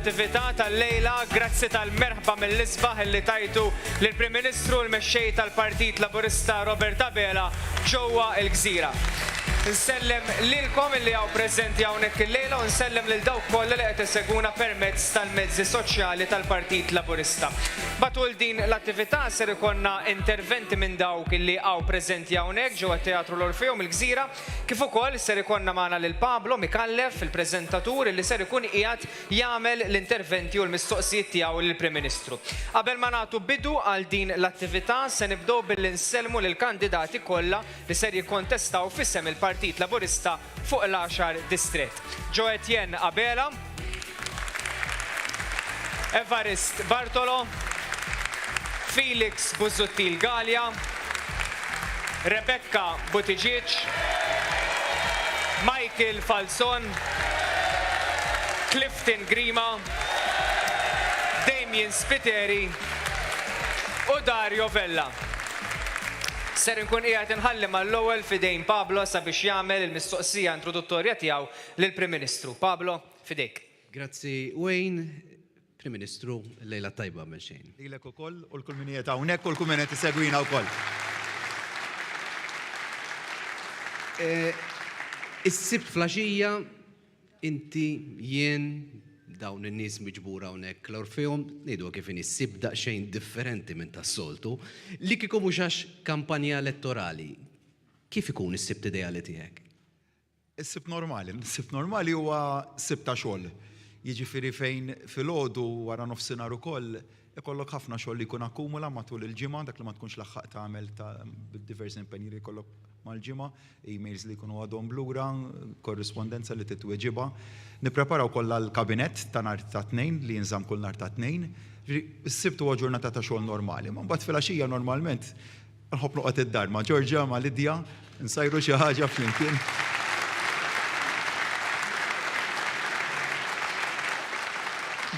l-attività tal-lejla grazzi tal-merħba mill-isbaħ li tajtu lill-Prim Ministru l-mexxej tal-Partit Laburista Robert Abela ġewwa l-Gżira. Nsellem lilkom li hawn preżenti hawnhekk il-lejla u nsellem lil dawk kollha li qed isegwuna permezz tal-mezzi soċjali tal-Partit Laburista. Matul din l-attività ser ikollna interventi minn dawk li hawn preżenti hawnhekk ġewwa Teatru l-Orfeum il-Gżira, kif ukoll ser ikollna magħna lil Pablo Mikallef, il-preżentatur li ser ikun qiegħed jagħmel l-interventi u l-mistoqsijiet tiegħu lill-Prim Ministru. Qabel ma nagħtu bidu għal din l-attività se nibdew billi nsellmu lill-kandidati kollha li ser jikkontestaw f'isem il-Partit Laburista fuq l-10 distrett. Joe Etienne Abela, Evarist Bartolo, Felix Buzzuttil Gallia, Rebecca Buttigieg, Michael Falson, Clifton Grima, Damien Spiteri u Dario Vella. Ser nkun qiegħed inħalli mal-ewwel fidejn Pablo sabiex jagħmel il-mistoqsija introduttorja tiegħu lill-Prim Ministru. Pablo, fidejk. Grazzi Wayne, Prim Ministru, lejla tajba minn xejn. Lilek ukoll u l-kull min qiegħed hawnhekk u l-kull min qed isegwina wkoll. Is-sibt flaxija inti jien dawn in-nies miġbura hawnhekk l-Orfeum ngħidu kif is-sib daqsxejn differenti minn tas-soltu li kieku mhux għax kampanja elettorali. Kif ikun is-sibt ideali tiegħek? Is-sibt normali huwa sibt ta' xogħol. Jiġifieri fejn filgħodu wara nofsinhar ukoll ikollok ħafna xogħol li jkun akkumula matul il-ġimgħa dak li ma tkunx laħħaq tagħmel bid-diversi impenji li jkollok mal-ġimgħa, emails li jkunu għadhom blura, korrispondenza li titweġibha. Nippreparaw kollha l-kabinett ta' nhar ta' tnejn li jinżamm kull nhar ta' tnejn. Is-sibt huwa ġurnata ta' xogħol normali, ma mbagħad filgħaxija normalment nħobb noqgħod id-dar ma' Ġorġja ma' Lidja, nsajru xi ħaġa flimkien.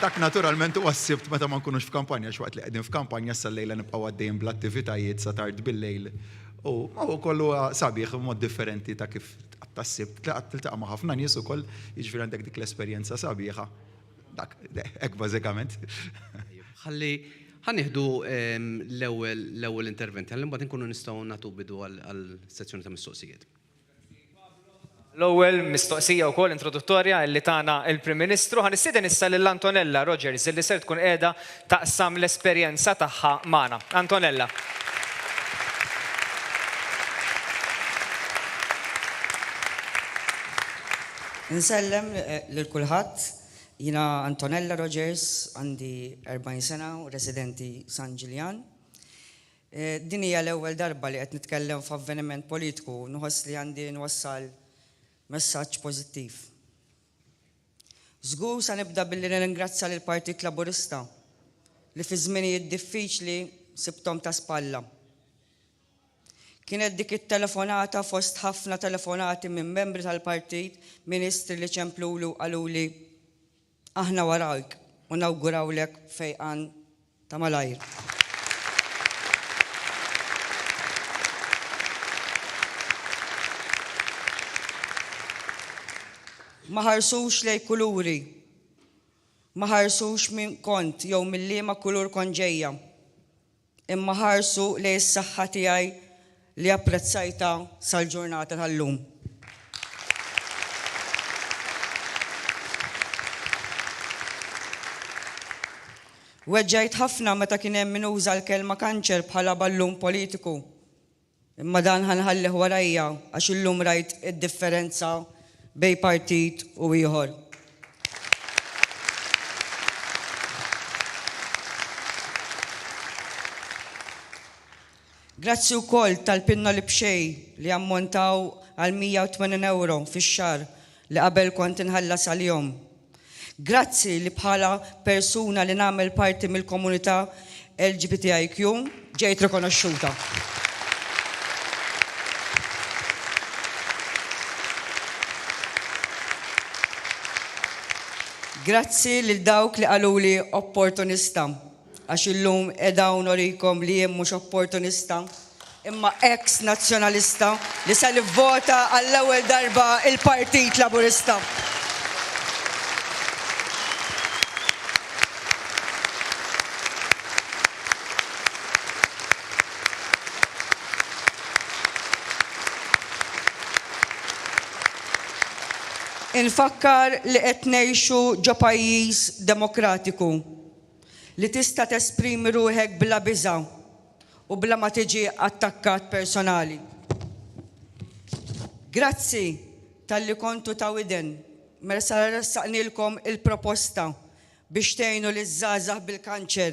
Dak naturalment huwa s-sibt meta ma nkunux f'kampanja x'waqt li qegħdin f'kampanja sal-lejla nibqgħu għaddejjin bl-attivitajiet sa tard bil-lejl. U kollu sabiħ mod differenti ta' kif tas-sibt tiltaqa' ma' ħafna nies ukoll, jiġifieri għandek dik l-esperjenza sabiħa. Dak hekk bażikament. Ħalli ħanieħdu l-ewwel interventi, ħalli mbagħad inkunu nistgħu nagħtu bidu għall-sezzjoni ta' mistoqsijiet. L-ewwel mistoqsija wkoll introduttorja li tagħna il-Prim Ministru ħanistieden issa lil Antonella Rogers li ser tkun qiegħda taqsam l-esperjenza tagħha magħna. Antonella. Nsellem lil kulħadd, jiena Antonella Rogers, għandi 40 sena u residenti San Ġiljan. Din hija l-ewwel darba li qed nitkellem f'avveniment politiku, nħoss li għandi nwassal messaġġ pożittiv. Żgur sa nibda billi nirringrazzja lill Partit Laburista li fi żminijiet diffiċli sibthom ta' spalla. Kienet dik it-telefonata fost ħafna telefonati minn membri tal-partit, ministri li ċemplulu qaluli aħna warajk u nawgurawlek fejqan ta' malajr. Ma ħarsux lej kuluri, ma ħarsux minn kont jew mill-liema kulur kont ġejja, imma ħarsu lej s-saħħa tiegħi li apprezzajta sal-ġurnata tal-lum. Weġġajt ħafna meta kien hemm min uża l-kelma kanċer bħala ballun politiku, imma dan ħanħallih warajja għax illum rajt id-differenza bej partit u ieħor. Grazzi wkoll tal-pinna li bxej li ammontaw għal 180 euro fix-xahar li qabel kont inħallas għal-jom. Grazzi li bħala persuna li nagħmel parti mill-komunità LGBTIQ ġejt rikonoxxuta. Grazzi lil dawk li qaluli opportunista, għax illum edaw norikom li jien mhux opportunista, imma ex-nazzjonalista li se nivvota għall-ewwel darba il-Partit Laburista. Infakkar li qed ngħixu ġo pajjiż demokratiku li tista' tesprimi ruħek bla biża' u bla ma tiġi attakkat personali. Grazzi tal-li kontu ta' widen mela ressaqnilkom il-proposta biex tgħinu liż-żgħażagħ bil-kanċer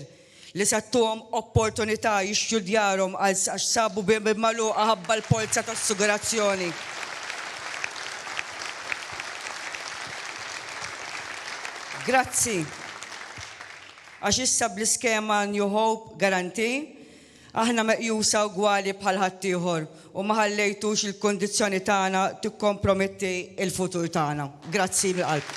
li sattuhom opportunità jixxudjarhom għax sabu bil-magħluqa ħabba l-polza tas-assigurazzjoni. Grazzi. Għax issa bl-iskema New Hope Guarantee aħna meqjusa ugwali bħal ħaddieħor u ma ħallejtux il-kondizzjoni tagħna tikkomprometti il-futur tagħna. Grazzi mill-qalb.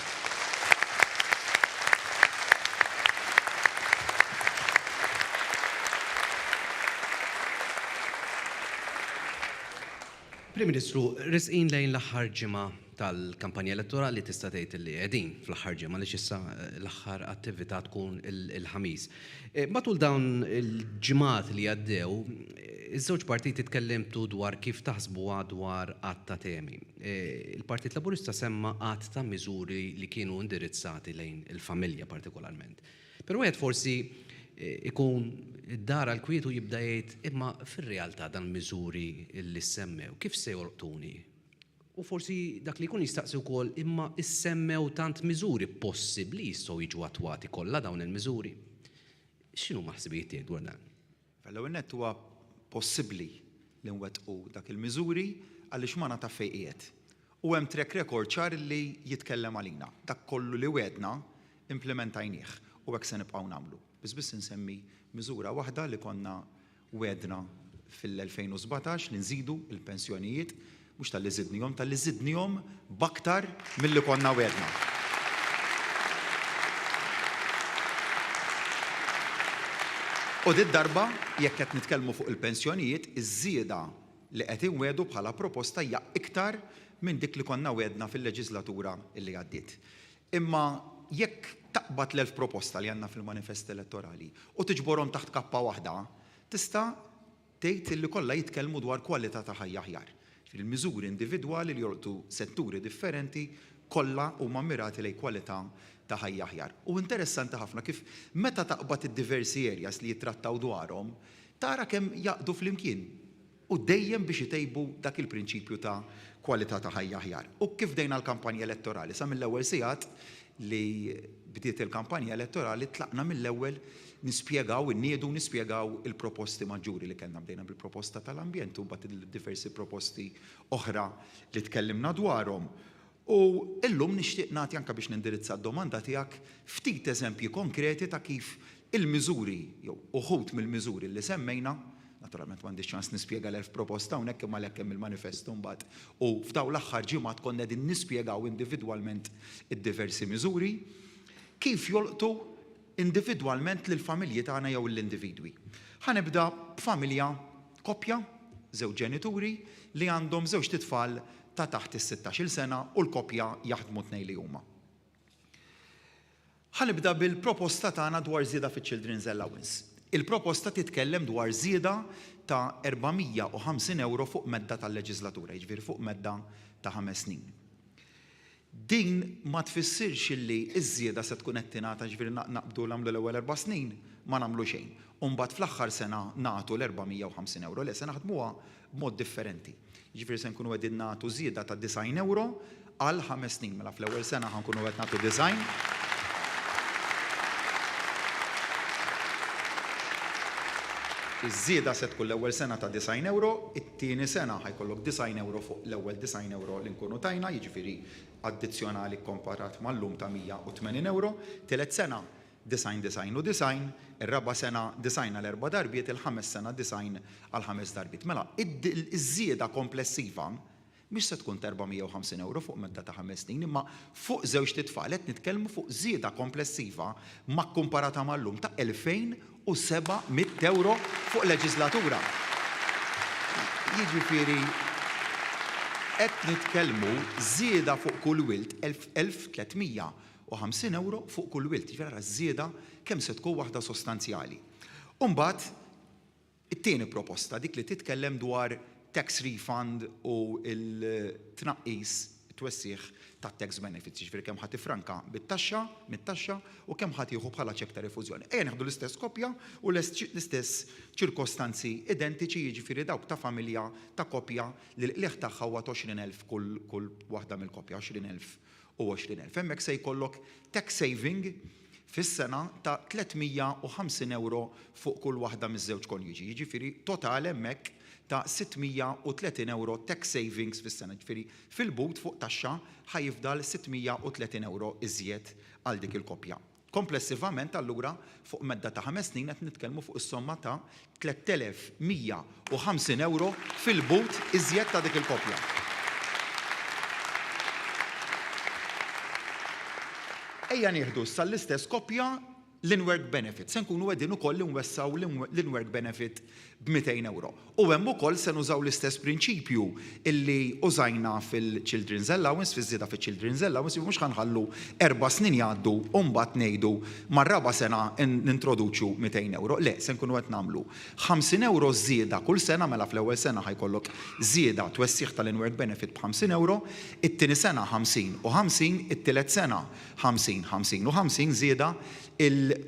Prim Ministru, risqin lejn l-aħħar ġimgħa tal-kampanja elettorali tista' tgħid li qegħdin fl-aħħar ġimgħa li issa l-aħħar attività tkun il-ħamis. Matul dawn il-ġimgħat li għaddew, iż-żewġ partiti tkellimtu dwar kif taħsbuha dwar qatt ta' temi. Il-Partit Laburista semma qatt ta' miżuri li kienu indirizzati lejn il-familja partikolarment. Però wieħed forsi ikun id-dara l-kwietu jibda jgħid imma fir-realtà dan miżuri li semmew kif se jorqtuni? U forsi dak li jkun jistaqsi wkoll imma issemmew tant miżuri possibbli jistgħu jiġu attwati kollha dawn il-miżuri. X'inhu maħsibijiet tiegħek dwar dan? Fl-ewwel nett huwa possibbli li nwettqu dak il-miżuri għaliex ma nagħta fejqiet. U hemm track record ċar li jitkellem għalina. Dak kollu li wedna implementajnieh u hekk se nibqgħu nagħmlu. Biss insemmi miżura waħda li konna wedna fil-2017 li nżidu il-pensjonijiet mhux tal-li żidnihom b'aktar milli konna wedna. U darba jekk qed nitkellmu fuq il-pensjonijiet, iż-żieda li qed inwedu bħala proposta hija iktar minn dik li konna wedna fil-leġislatura li għaddiet. Imma jekk taqbad l-1000 proposta li għandna fil-manifest elettorali u tiġborhom taħt kappa waħda, tista' tgħid li kollha jitkellmu dwar kwalità ta' ħajja aħjar. Fil-miżuri individwali li jorqtu setturi differenti kollha huma mirati lejn kwalità ta' ħajja aħjar. U interessanti ħafna kif meta taqbad id-diversi areas li jittrattaw dwarhom, tara kemm jaqdu flimkien u dejjem biex itejbu dak il-prinċipju ta' kwalità ta' ħajja aħjar. U kif dejna l-kampanja elettorali sa mill-ewwel sigħat li bdiet il-kampanja elettorali tlaqna mill-ewwel nispjegaw il-proposti maġġuri li kellna bdejna bil-proposta tal-ambjent u mbagħad il-diversi proposti oħra li tkellimna dwarhom. U illum nixtieq nagħti anke biex nindirizza d-domanda tiegħek ftit eżempji konkreti ta' kif il-miżuri jew uħud mill-miżuri li semmejna, naturalment m'għandix ċans nispjega l-1000 proposta hawnhekk imma għalhekk hemm il-manifesto mbagħad. U f'dawn l-aħħar ġimgħat konna qegħdin nispjegaw individwalment id-diversi miżuri kif jolqtu individwalment lill-familji tagħna jew l-individwi. Ħanibda b'familja koppja, żewġ ġenituri li għandhom żewġ titfal ta' taħt is-16 sena u l-koppja jaħdmu tnejn li huma. Ħanibda bil-proposta tagħna dwar żieda fiċ-Children's Allowance. Il-proposta titkellem dwar żieda ta' €450 fuq medda tal-leġislatura, jiġifieri fuq medda ta' 5 snin. Din ma tfissirx li iż-żieda se tkun qed tingħata ġifieri naqbdu nagħmlu l-ewwel 4 snin ma nagħmlu xejn. U mbagħad fl-aħħar sena nagħtu l-€450 le se naħdmuha b'mod differenti. Jiġifieri se nkunu qegħdin nagħtu żieda ta' €90 għal 5 snin mela fl-ewwel sena ħankunu qed nagħtu design. Iż-żieda se tkun l-ewwel sena ta' €90, it-tieni sena ħajkollok €90 fuq l-ewwel €90 li nkunu tajna, jiġifieri addizzjonali komparat mal-lum ta' €180, tielet sena design u design, ir-raba' sena design għal 4 darbiet, il-ħames sena design għal 5 darbiet. Mela, iż-żieda komplessiva mhix se tkun €450 fuq medda ta' 5 snin, imma fuq żewġ titfal qed nitkellmu fuq żieda komplessiva ma kkumparata mal-lum ta' €2700 fuq leġislatura. Jiġifieri qed nitkellmu żieda fuq kull wild €1350 fuq kull wild. Jiġifieri żieda kemm se tkun waħda sostanzjali. U mbagħad it-tieni proposta dik li titkellem dwar tax refund u il-tnaqqis twessieħ ta' tax benefits, ġifieri kemm ħadd tifranka bit-taxxa, mit-taxxa u kemm ħadd jieħu bħala ċek ta' refużjoni. Ejja neħdu l-istess kopja u l-istess ċirkostanzi identiċi, jiġifieri dawk ta' familja ta' kopja li l-qlieħ tagħha huwa 20,000 kull waħda mill-kopja, 20,000 u 20,000. Hemmhekk se jkollok tax saving fis-sena ta' 350 euro fuq kull waħda miż-żewġ konjuġi. Jiġifieri total hemmhekk ta' 630 euro tax savings fis-sena. Ġifieri fil-but fuq taxxa ħajfdal 630 euro iżjed għal dik il-kopja. Komplessivament allura fuq medda ta' 5 snin qed nitkellmu fuq is-somma ta' 3,150 euro fil-but iżjed ta' dik il-kopja. Ejja nieħdu issa l-istess kopja l-in-work benefit. Se nkunu qegħdin ukoll nwessaw l-in-work benefit b'200 euro. U hemm ukoll se nużaw l-istess prinċipju illi użajna fil-Children's Allowance, fiż-żieda fil-Children's Allowance, mhux ħanħallu 4 snin jgħaddu u mbagħad ngħidu mar-raba' sena nintroduċu 200 euro. Le, se nkunu qed nagħmlu 50 euro żieda kull sena, mela fl-ewwel sena ħajkollok żieda twessieħ tal-in-work benefit b'50 euro, it-tieni sena 50 u 50, it-tielet sena 50, 50 u 50 żieda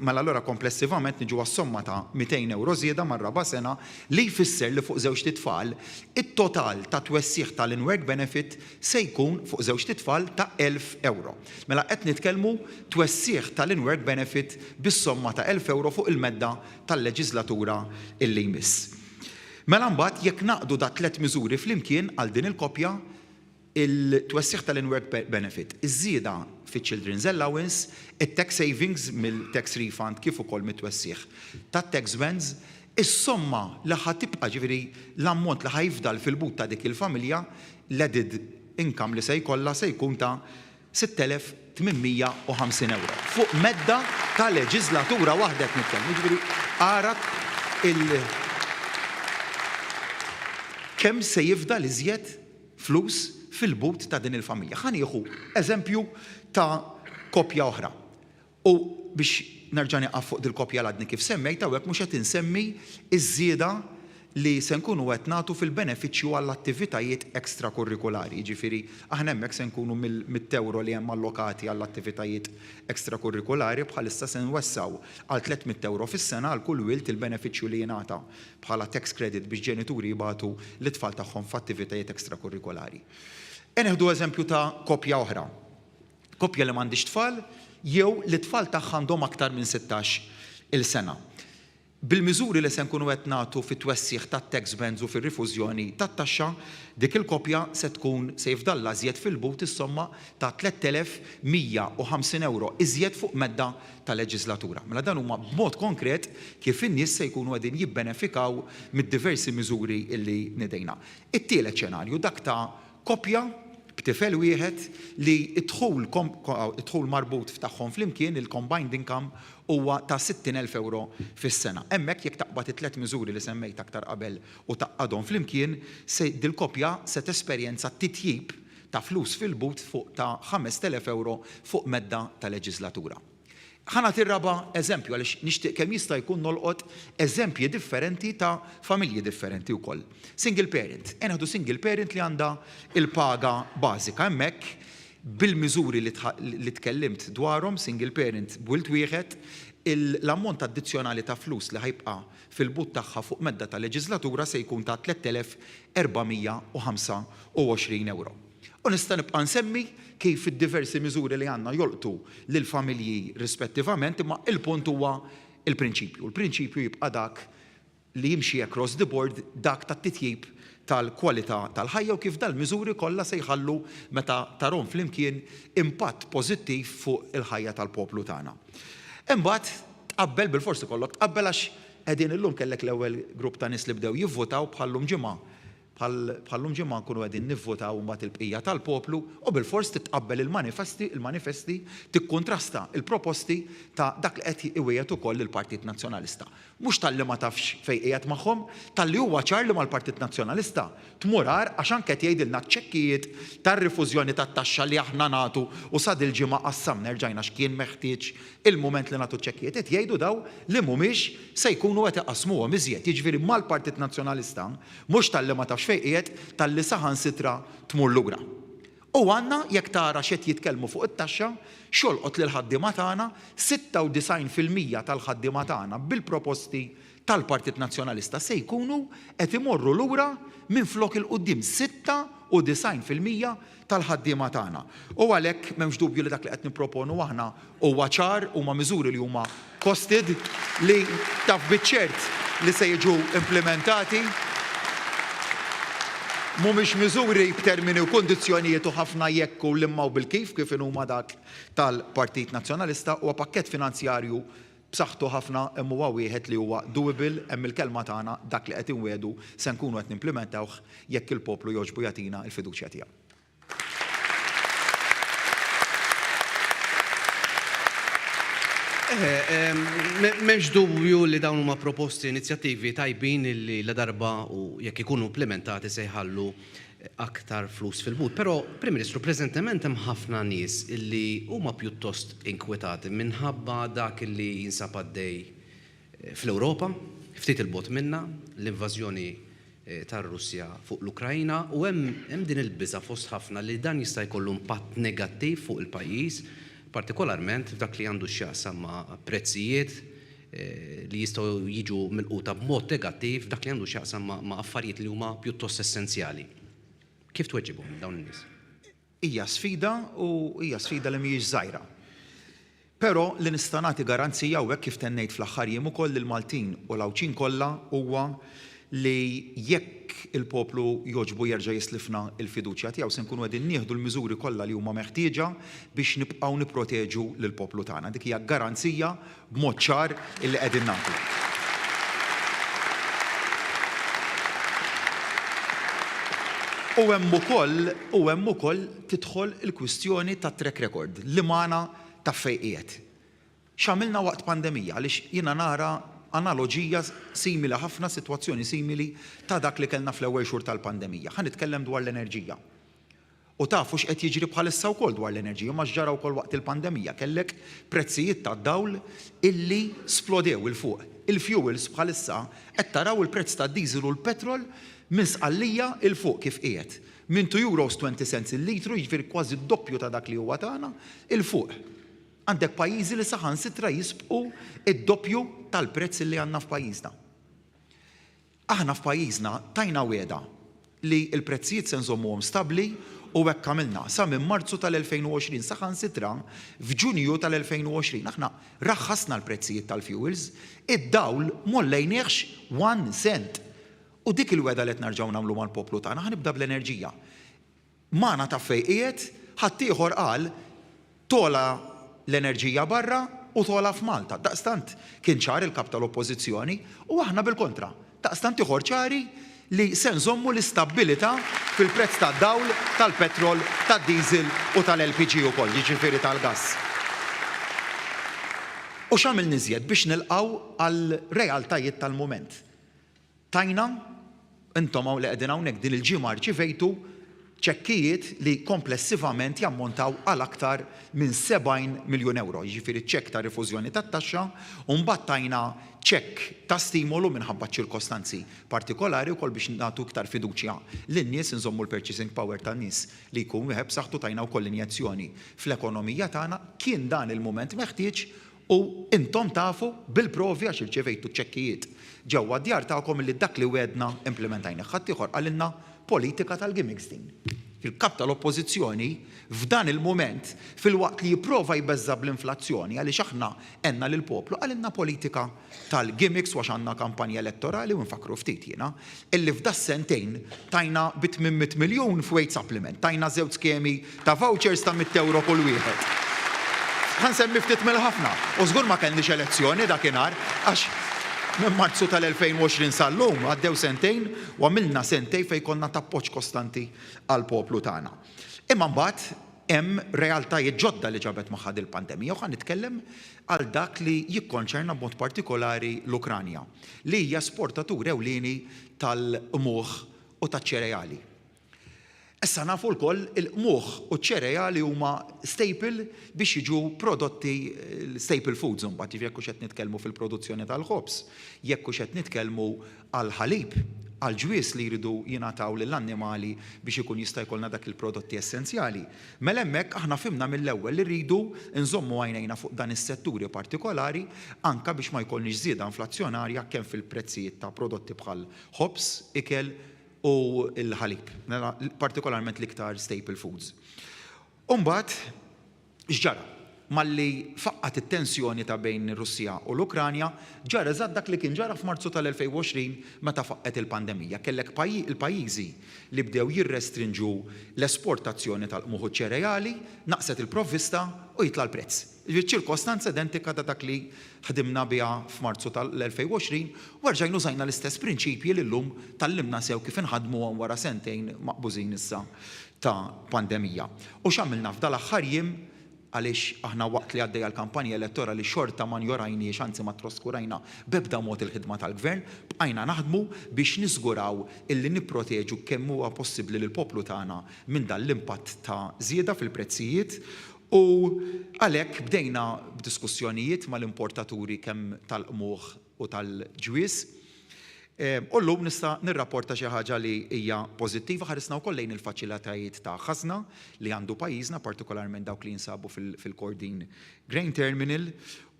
mela allura komplessivament niġu għas-somma ta' 200 euro żieda mar-raba' sena li jfisser li fuq żewġ titfal it-total ta' twessieħ tal-in-work benefit se jkun fuq żewġ titfal ta' 1,000 euro. Mela qed nitkellmu twessieħ tal-in-work benefit bis-somma ta' 1,000 euro fuq il-medda tal-leġislatura illi jmiss. Mela mbagħad jekk naqdu da' 3 miżuri flimkien għal din il-kopja il-twessieħ tal-in-work benefit, iż-żieda fiċ-Children's Allowance, it-tax savings mill-tax refund kif ukoll mit-twessieħ tat-tax bans, is-somma li ħatibqa' ġifieri l-ammont li ħajfdal fil-but ta' dik il-familja l-added income li se jkollha se jkun ta' 6,850 euro. Fuq medda ta' leġislatura waħda qed nitkellmu, ġifieri ara kemm se jifdal iżjed flus fil-but ta' din il-familja. Ħanieħu eżempju ta' kopja oħra. U biex nerġa' nieqaf fuq dil-kopja l-għadni kif semmejt hawnhekk mhux qed insemmi iż-żieda li se nkunu qed nagħtu fil-benefiċċju għall-attivitajiet ekstrakurrikulari. Jiġifieri aħna hemmhekk se nkunu mit-euro li hemm allokati għall-attivitajiet ekstrakurrikulari bħalissa se nwessaw għal 300 euro fis-sena għal kull wilt il-benefiċċju li jingħata bħala tax credit biex ġenituri jibagħtu l-itfal tagħhom f'attivitajiet ekstrakurrikulari. Neħdu eżempju ta' kopja oħra. Kopja li m'għandix tfal jew li tfal tagħha għandhom aktar minn 16 il-sena. Bil-miżuri li se nkunu qed nagħtu fit-twessieħ tat-tax bans u fir-rifużjoni tat-taxxa, dik il-kopja se tkun se jifdalla żjed fil-but is-somma ta' 3,150 euro iżjed fuq medda ta' leġislatura. Mela dan huma b'mod konkret kif in-nies se jkunu qegħdin jibbenefikaw mid-diversi miżuri illi nidejna. It-tielet xenarju dak ta' kopja b'tifel wieħed li idħul marbut tagħhom flimkien il-combined income huwa ta' 60,000 euro fis-sena. Hemmhekk jekk taqbad it-tliet miżuri li semmejt aktar qabel u taqadhom flimkien, dil-kopja se tesperjenza titjib ta' flus fil-but fuq ta' 5,000 euro fuq medda ta' leġislatura. Ħana tirraba eżempju għaliex nixtieq kemm jista' jkun nolqot eżempji differenti ta' familji differenti wkoll. Single parent. Neħdu single parent li għandha il-paga bażika hemmhekk bil-miżuri li tkellimt dwarhom single parent b'wilt wieħed l-ammont addizzjonali ta' flus li ħajbqa' fil-but tagħha fuq medda ta' leġislatura se jkun ta' 3,425 euro. U nista' nibqa' nsemmi kif id-diversi miżuri li għandna jolqtu lil familji rispettivament, imma il-punt huwa il-prinċipju. Il-prinċipju jibqa' dak li jimxi across the board dak tat-titjib tal-kwalità tal-ħajja u kif dal-miżuri kollha se jħallu meta tarhom flimkien impatt pożittiv fuq il-ħajja tal-poplu tagħna. Imbagħad tqabbel bil-forsi kollok tqabbel għax qegħdin illum kellek l-ewwel grupp ta' nies li bdew jivvotaw bħallum ġimgħa. Bħallum ġimgħa nkunu qegħdin nivvotaw mbagħad il-bqija tal-poplu u bil-fors titqabbel il-manifesti tikkuntrasta il-proposti ta' dak li qed iwejjed ukoll il-Partit Nazzjonalista. Mhux tal-li ma tafx fejn qiegħed magħhom, tal-li huwa ċar li mal-Partit Nazzjonalista tmurar għax anke qed jgħidilna ċ-ċekkijiet tar-rifużjoni tat-taxxa li aħna nagħtu u sad il-ġimgħa qassamna rġajna x'kien meħtieġ il-mument li nagħtu ċekkijiet qed jgħidu daw li mhumiex se jkunu qed iqasmuhom iżjed. Jiġifieri mal-Partit Nazzjonalista mhux tal-li ma tafx fejn qiegħed tal-li saħansitra tmur lura. U għandna jekk tara x'qed jitkellmu fuq it-taxxa, xolqot lil ħaddiema tagħna 96% tal-ħaddiema tagħna bil-proposti tal-Partit Nazzjonalista se jkunu qed imorru lura minn flok il-qudiem 96% tal-ħaddiema tagħna. U għalhekk m'hemmx dubju li dak li qed nipproponu aħna huwa ċar huma miżuri li huma costed li taf biċ-ċert li se jiġu implementati. Mhumiex miżuri b'termini u kondizzjonijiet u ħafna jekk u limmaw bil-kif kif huma dak tal-Partit Nazzjonalista huwa pakkett finanzjarju b'saħħtu ħafna hemm huwa wieħed li huwa doable hemm il-kelma tagħna dak li qed inwedu se nkunu qed nimplementawh jekk il-poplu jogħġbu jagħtina l-fiduċja tiegħu. M'hemmx dubju li dawn huma proposti inizjattivi tajbin li la darba u jekk ikunu implementati se jħallu aktar flus fil-but. Però, Prim Ministru, preżentement hemm ħafna nies illi huma pjuttost inkwetati minħabba dak li jinsab għaddej fl-Ewropa, ftit il-bot minna, l-invażjoni tar-Russja fuq l-Ukrajna u hemm din il-biża' fost ħafna li dan jista' jkollu impatt negattiv fuq il-pajjiż, partikolarment f'dak li għandu x'jaqsam ma' prezzijiet li jistgħu jiġu milquta b'mod negattiv f'dak li għandu x'jaqsam ma' affarijiet li huma pjuttost essenzjali. Kif tweġibhom dawn in-nies? Hija sfida u hija sfida li mhijiex żgħira. Però li nista' nagħti garanzija u hekk kif tennejt fl-aħħar jiem ukoll il-Maltin u l-Awċin kollha huwa li jekk il-poplu jogħġbu jerġa' jislifna l-fiduċja tiegħu se nkunu qegħdin nieħdu l-miżuri kollha li huma meħtieġa biex nibqgħu nipproteġu lill-poplu tagħna. Dik hija garanzija b'mod ċar illi qegħdin nagħtu. U hemm ukoll tidħol il-kwistjoni ta' track record li magħna ta' fejqiet. X'għamilna waqt pandemija għaliex jiena nara analoġija simili ħafna, sitwazzjoni simili ta' dak li kellna fl-ewwel xhur tal-pandemija. Ħa nitkellem dwar l-enerġija. U tafu x'qed jiġri bħalissa wkoll dwar l-enerġija, ma x'ġara wkoll waqt il-pandemija. Kellek prezzijiet tad-dawl illi splodew il fuq. Il-fuels bħalissa qed taraw il-prezz tad-diesel u l-petrol minn sqallija il fuq kif qiegħed. Minn €2.20 il-litru, jiġifieri kważi d-doppju ta' dak li huwa tagħna il fuq. Għandek pajjiżi li saħansitra jisbqu id-doppju tal-prezz li għandna f'pajjiżna. Aħna f'pajjiżna tajna wieda li l-prezzijiet se nżommuhom stabbli u hekk għamilna sa minn Marzu tal-2020 saħansitra f'Ġunju tal-2020 aħna raħħasna l-prezzijiet tal-fuels, id-dawl mollejniex 1 cent. U dik il-weda li qed nerġgħu nagħmlu mal-poplu tagħna ħanibda bl-enerġija. Magħna ta' fejqiet ħadd ieħor qal tola l-enerġija barra u tola f'Malta. Daqstant kien ċar il-kap tal-Oppożizzjoni u aħna bil-kontra. Daqstant ieħor ċari li se nżommu l-istabbilità fil-prezz tad-dawl, tal-petrol, tad-diesel u tal-LPG ukoll, jiġifieri tal-gass. U x'għamil niżjed biex nilqgħu għal realtajiet tal-mument. Tajna, intom hawn li qegħdin hawnhekk din il-ġimgħa rċivejtu ċekkijiet li komplessivament jammontaw għal aktar minn €70 miljun. Jiġifieri ċekk ta' rifużjoni tat-taxxa u mbagħad tajna ċekk ta' stimolu minħabba ċirkostanzi partikolari wkoll biex nagħtu iktar fiduċja lin-nies inżommu l-purchasing power tan-nies li jkun wieħed b'saħħtu tajna wkoll injezzjoni fl-ekonomija tagħna kien dan il-mument meħtieġ u intom tafu bil-provi għax irċevejtu ċekkijiet ġewwa d-djar tagħkom li dak li wedna implementajna. Ħadd ieħor għalilna politika tal-gimmicks din. Il-kap tal-Oppożizzjoni f'dan il-mument fil-waqt li jipprova jbeżża bl-inflazzjoni għaliex aħna għenna lil poplu għalilna politika tal-gimmicks għax għandna kampanja elettorali u nfakru ftit jiena illi f'da sentejn tajna bit 800 miljun f'weight supplement, tajna żewġ skemi ta' vouchers ta' €100 kull wieħed. Ħansemmi ftit mill-ħafna. U żgur ma kellniex elezzjoni dakinhar għax minn Marzu tal-2020 sal-lum għaddew sentejn u għamilna sentejn fejn konna ta' appoġġ kostanti għall-poplu tagħna. Imma mbagħad hemm realtajiet ġodda li ġabet magħha il-pandemija u ħan nitkellem għal dak li jikkonċerna b'mod partikolari l-Ukranja li hija esportatur ewlieni tal-qmugħ u taċ-ċereali. Issa nafu wkoll il-qmugħ u ċ-ċereali huma staple biex jiġu prodotti staple foods imbagħad jekk hux qed nitkellmu fil-produzzjoni tal-ħobż, jekk hux qed nitkellmu għal ħalib, għal ġwies li jridu jingħataw lill-annimali biex ikun jista' jkollna dak il-prodotti essenzjali. Mela hemmhekk aħna fimna mill-ewwel li rridu nżommu għajnejna fuq dan is-setturi partikolari anke biex ma jkollniex żieda inflazzjonarja kemm fil-prezzijiet ta' prodotti bħal ħobs, ikel u l-ħalib, partikolarment l-iktar staple foods. Umbagħad x'ġara? Malli faqqat it-tensjoni ta' bejn ir-Russja u l-Ukranja, ġara eżatt dak li kien ġara f'Marzu tal-2020 meta faqqet il-pandemija. Kellek il-pajjiżi li bdew jirrestrinġu l-esportazzjoni tal-qmugħ u ċereali, naqset il-provvista u jitla l-prezz. Ċirkostanza identika ta' dak li ħdimna biha f'Marzu tal-2020 u rġajna użajna l-istess prinċipji li llum tallimna sew kif inħadmuhom wara sentejn maqbużin issa ta' pandemija. U x'għamilna f'dal aħħar jiem għaliex aħna waqt li għaddejja l-kampanja elettorali xorta ma njorajniex anzi ma troskurajna b'ebda mod il-ħidma tal-gvern, bqajna naħdmu biex niżguraw illi nipproteġu kemm huwa possibbli lil poplu tagħna minn dan l-impatt ta' żieda fil-prezzijiet u għalhekk bdejna b'diskussjonijiet mal-importaturi kemm tal-qmugħ u tal-ġwies. U llum nista' nirrapporta xi ħaġa li hija pożittiva ħarisna wkoll lejn il-faċilitajiet ta' ħażna li għandu pajjiżna partikolarment dawk li jinsabu fil-Cordin Grain Terminal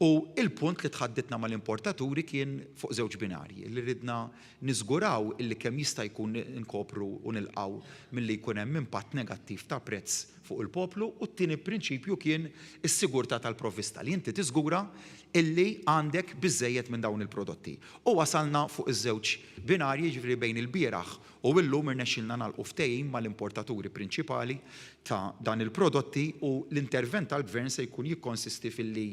u il-punt li tħaddidna mal-importaturi kien fuq żewġ binarji li ridna niżguraw illi kemm jista' jkun inkopru u nilqgħu milli jkun hemm impatt negattiv ta' prezz fuq il-poplu u t-tieni prinċipju kien is-sigurtà tal-provvista li inti tiżgura illi għandek biżżejjed minn dawn il-prodotti. U wasalna fuq iż-żewġ binarji ġifieri bejn il-bieraħ u llum irnexxilna nagħlqu ftehim mal-importaturi prinċipali ta' dan il-prodotti u l-intervent tal-gvern se jkun jikkonsisti filli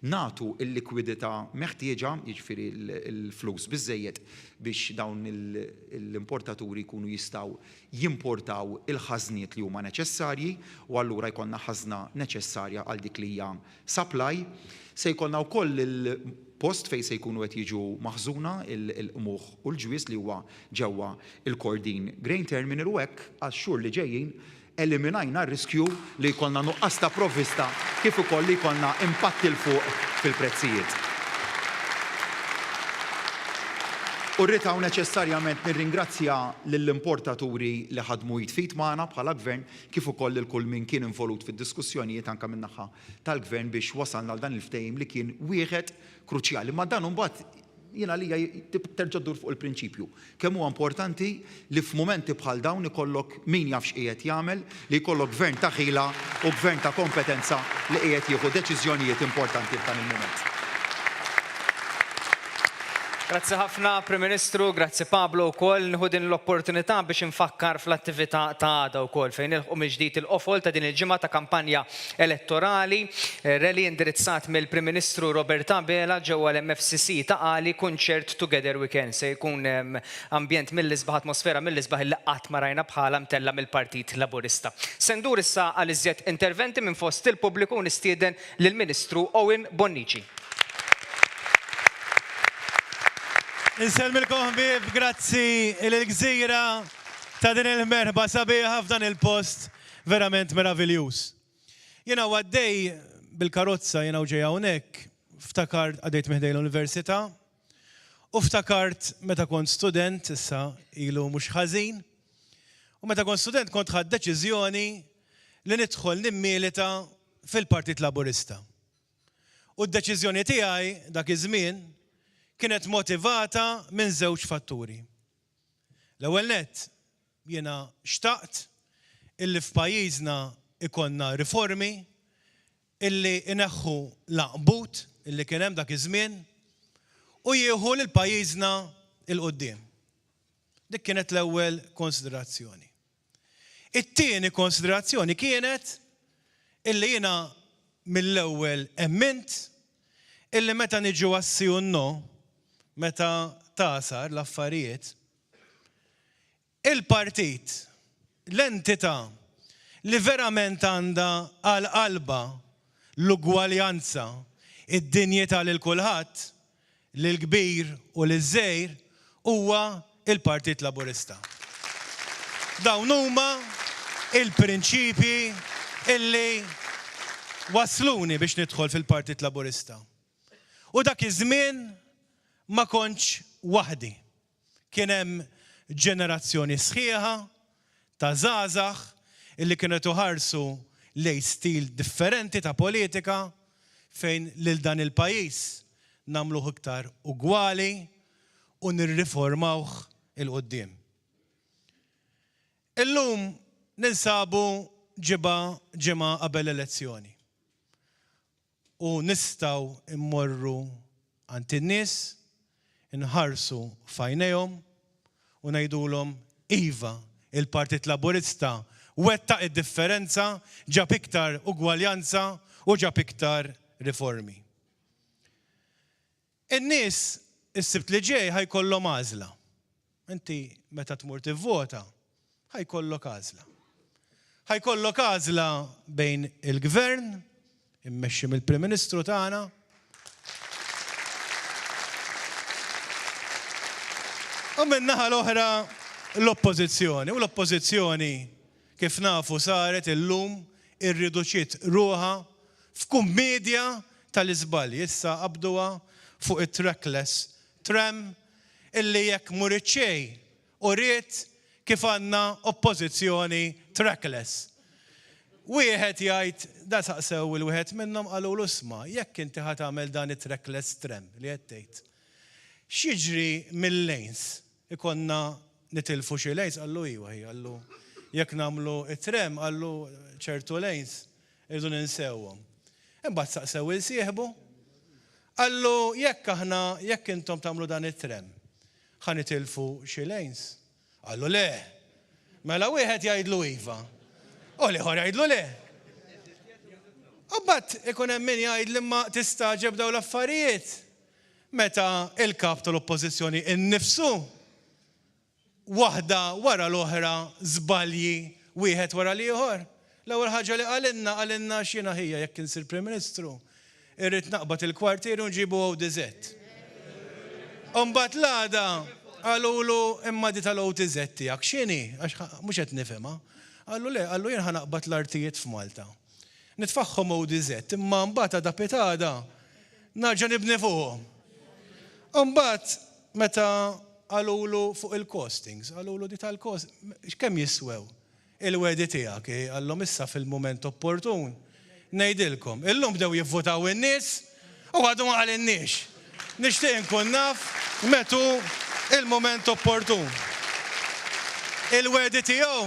nagħtu l-likwidità meħtieġa, jiġifieri l-flus biżżejjed biex dawn l-importaturi jkunu jistgħu jimportaw il-ħażniet li huma neċessarji u allura jkollna ħażna neċessarja għal dik li hija supply. Se jkollna wkoll il-post fejn se jkunu qed jiġu maħżuna il-qmugħ u l-ġwies li huwa ġewwa il-Cordin Grain Terminal u hekk għax-xhur li ġejjin eliminajna r-riskju li jkollna nuqqas ta' provvista kif ukoll li jkollna impatt il fuq fil-prezzijiet. U rritaw neċessarjament nirringrazzja lill-importaturi li ħadmu jitfit magħna bħala gvern kif ukoll il kull min kien involut fid-diskussjonijiet anke min-naħa tal-gvern biex wasalna għal dan il-ftehim li kien wieħed kruċjali. Ma dan imbagħad jiena li terġa' ddur fuq il-prinċipju. Kemm huwa importanti li f'mumenti bħal dawn ikollok min jaf x'qiegħed jagħmel, li jkollok gvern ta' ħila u gvern ta' kompetenza li qiegħed jieħu deċiżjonijiet importanti f'dan il-mument. Grazzi ħafna, Prim Ministru, grazzi Pablo wkoll nieħu din l-opportunità biex infakkar fl-attività ta' għada wkoll fejn nilħqu mill-ġdid il-qofol ta' din il-ġimgħa ta' kampanja elettorali, rally indirizzat mill-Prim Ministru Robert Abela ġewwa l-MFCC ta' Qali Kunċert Together We Can. Se jkun ambjent mill-isbaħ atmosfera mill-isbaħ li qatt ma rajna bħala mtella mill-Partit Laburista. Se ndur issa għal iżjed interventi minn fost il-pubbliku nistieden lill-Ministru Owen Bonnici. Inselmilkom ħbieb, grazzi l-Gżira ta' din il-merħba sabiħa f'dan il-post verament meravigliuż. Jiena għaddej bil-karozza jiena ġej hawnhekk, ftakart għaddejt miħdej l-Università u ftakart meta kont student, issa ilu mhux ħażin, u meta kont student kont ħadd deċiżjoni li nidħol nimmielita fil-Partit Laburista. U d-deċiżjoni tiegħi dak iż-żmien kienet motivata minn żewġ fatturi. L-ewwel nett jiena xtaqt illi f'pajjiżna ikonna riformi illi ineħħu l-aqbut illi kien hemm dak iż-żmien u jieħu lil pajjiżna il qudiem. Dik kienet l-ewwel konsiderazzjoni. It-tieni konsiderazzjoni kienet illi jiena mill-ewwel emmint illi meta niġu għassi u no, meta tasar l-affarijiet, il-partit, l-entità li verament għandha għal qalba l-ugwaljanza, id-dinjità lil kulħadd, lil kbir u lil żgħir huwa il-Partit Laburista. Dawn huma il-prinċipji illi wasluni biex nidħol fil-Partit Laburista. U dak iż-żmien ma kontx waħdi. Kien hemm ġenerazzjoni sħiħa ta' żgħażagħ illi kienet iħarsu lejn stil differenti ta' politika fejn lil dan il-pajjiż nagħmluh iktar ugwali u nirriformawh il-qudiem. Illum ninsabu ġimgħa qabel elezzjoni. U nistgħu immorru għand in-nies, inħarsu f'għajnejhom u ngħidulhom iva, il-Partit Laburista wettaq id-differenza, ġab iktar ugwaljanza u ġab iktar riformi. In-nies is-sibt li ġej ħajkollhom għażla. Inti meta tmur tivvota ħajkollok għażla. Ħajkollok għażla bejn il-gvern, immexxi mill-Prim Ministru tagħna, u min-naħa l-oħra l-oppożizzjoni. U l-oppożizzjoni kif nafu saret illum irriduċiet ruħha f'kummedja tal-iżbalji. Issa qabduha fuq it-trackless tram illi jekk murit xejn u ried kif għandna oppożizzjoni trackless. Wieħed jgħid da saqsew il-wieħed minnhom qalulu isma' jekk inti ħadd tagħmel dan it-trackless tram li qed tgħid. X'jiġri mill-lanes? Ikonna nitilfu xi lanes qallu iwa qallu jekk nagħmlu it-tram qallu ċertu lanes irdu ninsewhom. Imbagħad saqsew il-sieħbu qallu jekk intom tagħmlu dan it-tram ħa nitilfu xi lanes. Qallu le. Mela wieħed jgħidlu iva. U liħor jgħidlu le. U mbagħad ikun hemm min jgħid li ma tistaġeb dawn l-affarijiet. Meta il-kap tal-oppożizzjoni innifsu waħda wara l-oħra żbalji wieħed wara l-ieħor. L-ewwel ħaġa li qalilna x'jiena hija jekk insir Prim Ministru. Irrid naqbad il-kwartier u nġibu ODZ. U mbagħad l-għada qalulu imma di tal-ODZ tiegħek x'inhi għax mhux qed nifhimha. Qallu le, qallu jien ħanaqbad l-artijiet f'Malta. Nitfaħħom ODZ imma mbagħad għada pitada narġa' nibni fuqhom. U mbagħad meta qalulu fuq il-costings, qalulu di tal-costings, kemm jiswew? Il-wedi tiegħek għallhom issa fil-mument opportun. Ngħidilkom, illum bdew jivvotaw in-nies u għadu ma qalinniex. Nixtieq inkun naf metu il-mument opportun. Il-wedi tiegħu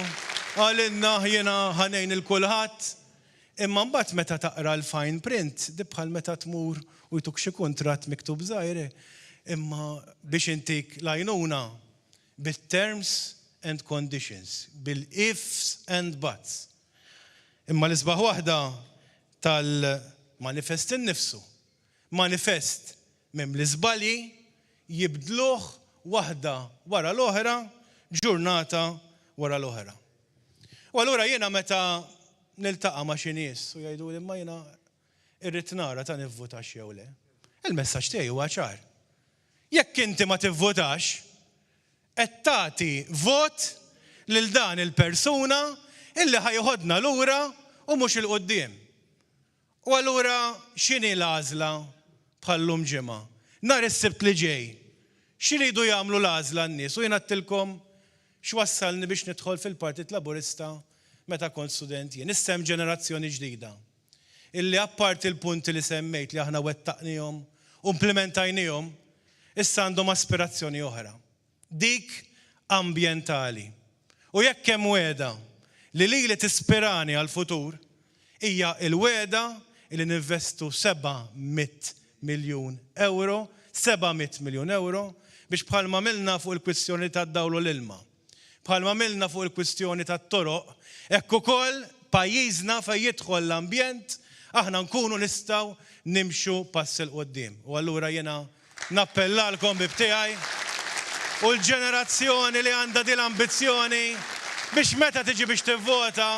għalinna jiena ħanejn il-kulħadd, imma mbagħad meta taqra l-fine print, bħal meta tmur u jtuk xi kuntratt miktub żgħir, imma biex intik lajnuna bit-terms and conditions, bil-ifs and buts. Imma l-isbaħ waħda tal-manifest innifsu. Manifest minn l-isbalji jibdluh waħda wara l-oħra, ġurnata wara l-oħra. U allura jiena meta niltaqa' ma' xi nies u jgħidu li ma jiena irrid nara ta' nivvotax jew le. Il-messaġġ tiegħi huwa ċar. Jekk inti ma tivvotax, qed tagħti vot lil dan il-persuna illi ħajħodna lura u mhux il-qudiem. U allura x'inhi l-għażla bħallum ġimgħa? Nhar is-sibt li ġej. X'iridu jagħmlu l-għażla n-nies? U jien għattilkom x'wassalni biex nidħol fil-Partit Laburista meta kont student jien. Issa hemm ġenerazzjoni ġdida illi apparti il-punti li semmejt li aħna wettaqnihom u implementajnihom, issa għandhom aspirazzjoni oħra. Dik ambjentali. U jekk hemm weda li tispirani għal-futur hija l-weda li ninvestu 700 miljun euro, 700 miljun euro biex bħalma milna fuq il-kwistjoni tad-dawlu l-ilma. Bħalma milna fuq il-kwistjoni tat-toroq, hekk ukoll pajjiżna fejn jidħol l-ambjent aħna nkunu nistgħu nimxu pass il qudiem. U allura jiena nappellalkom bibtiegħi u l-ġenerazzjoni li għandha din l-ambizzjoni biex meta tiġi biex tivvota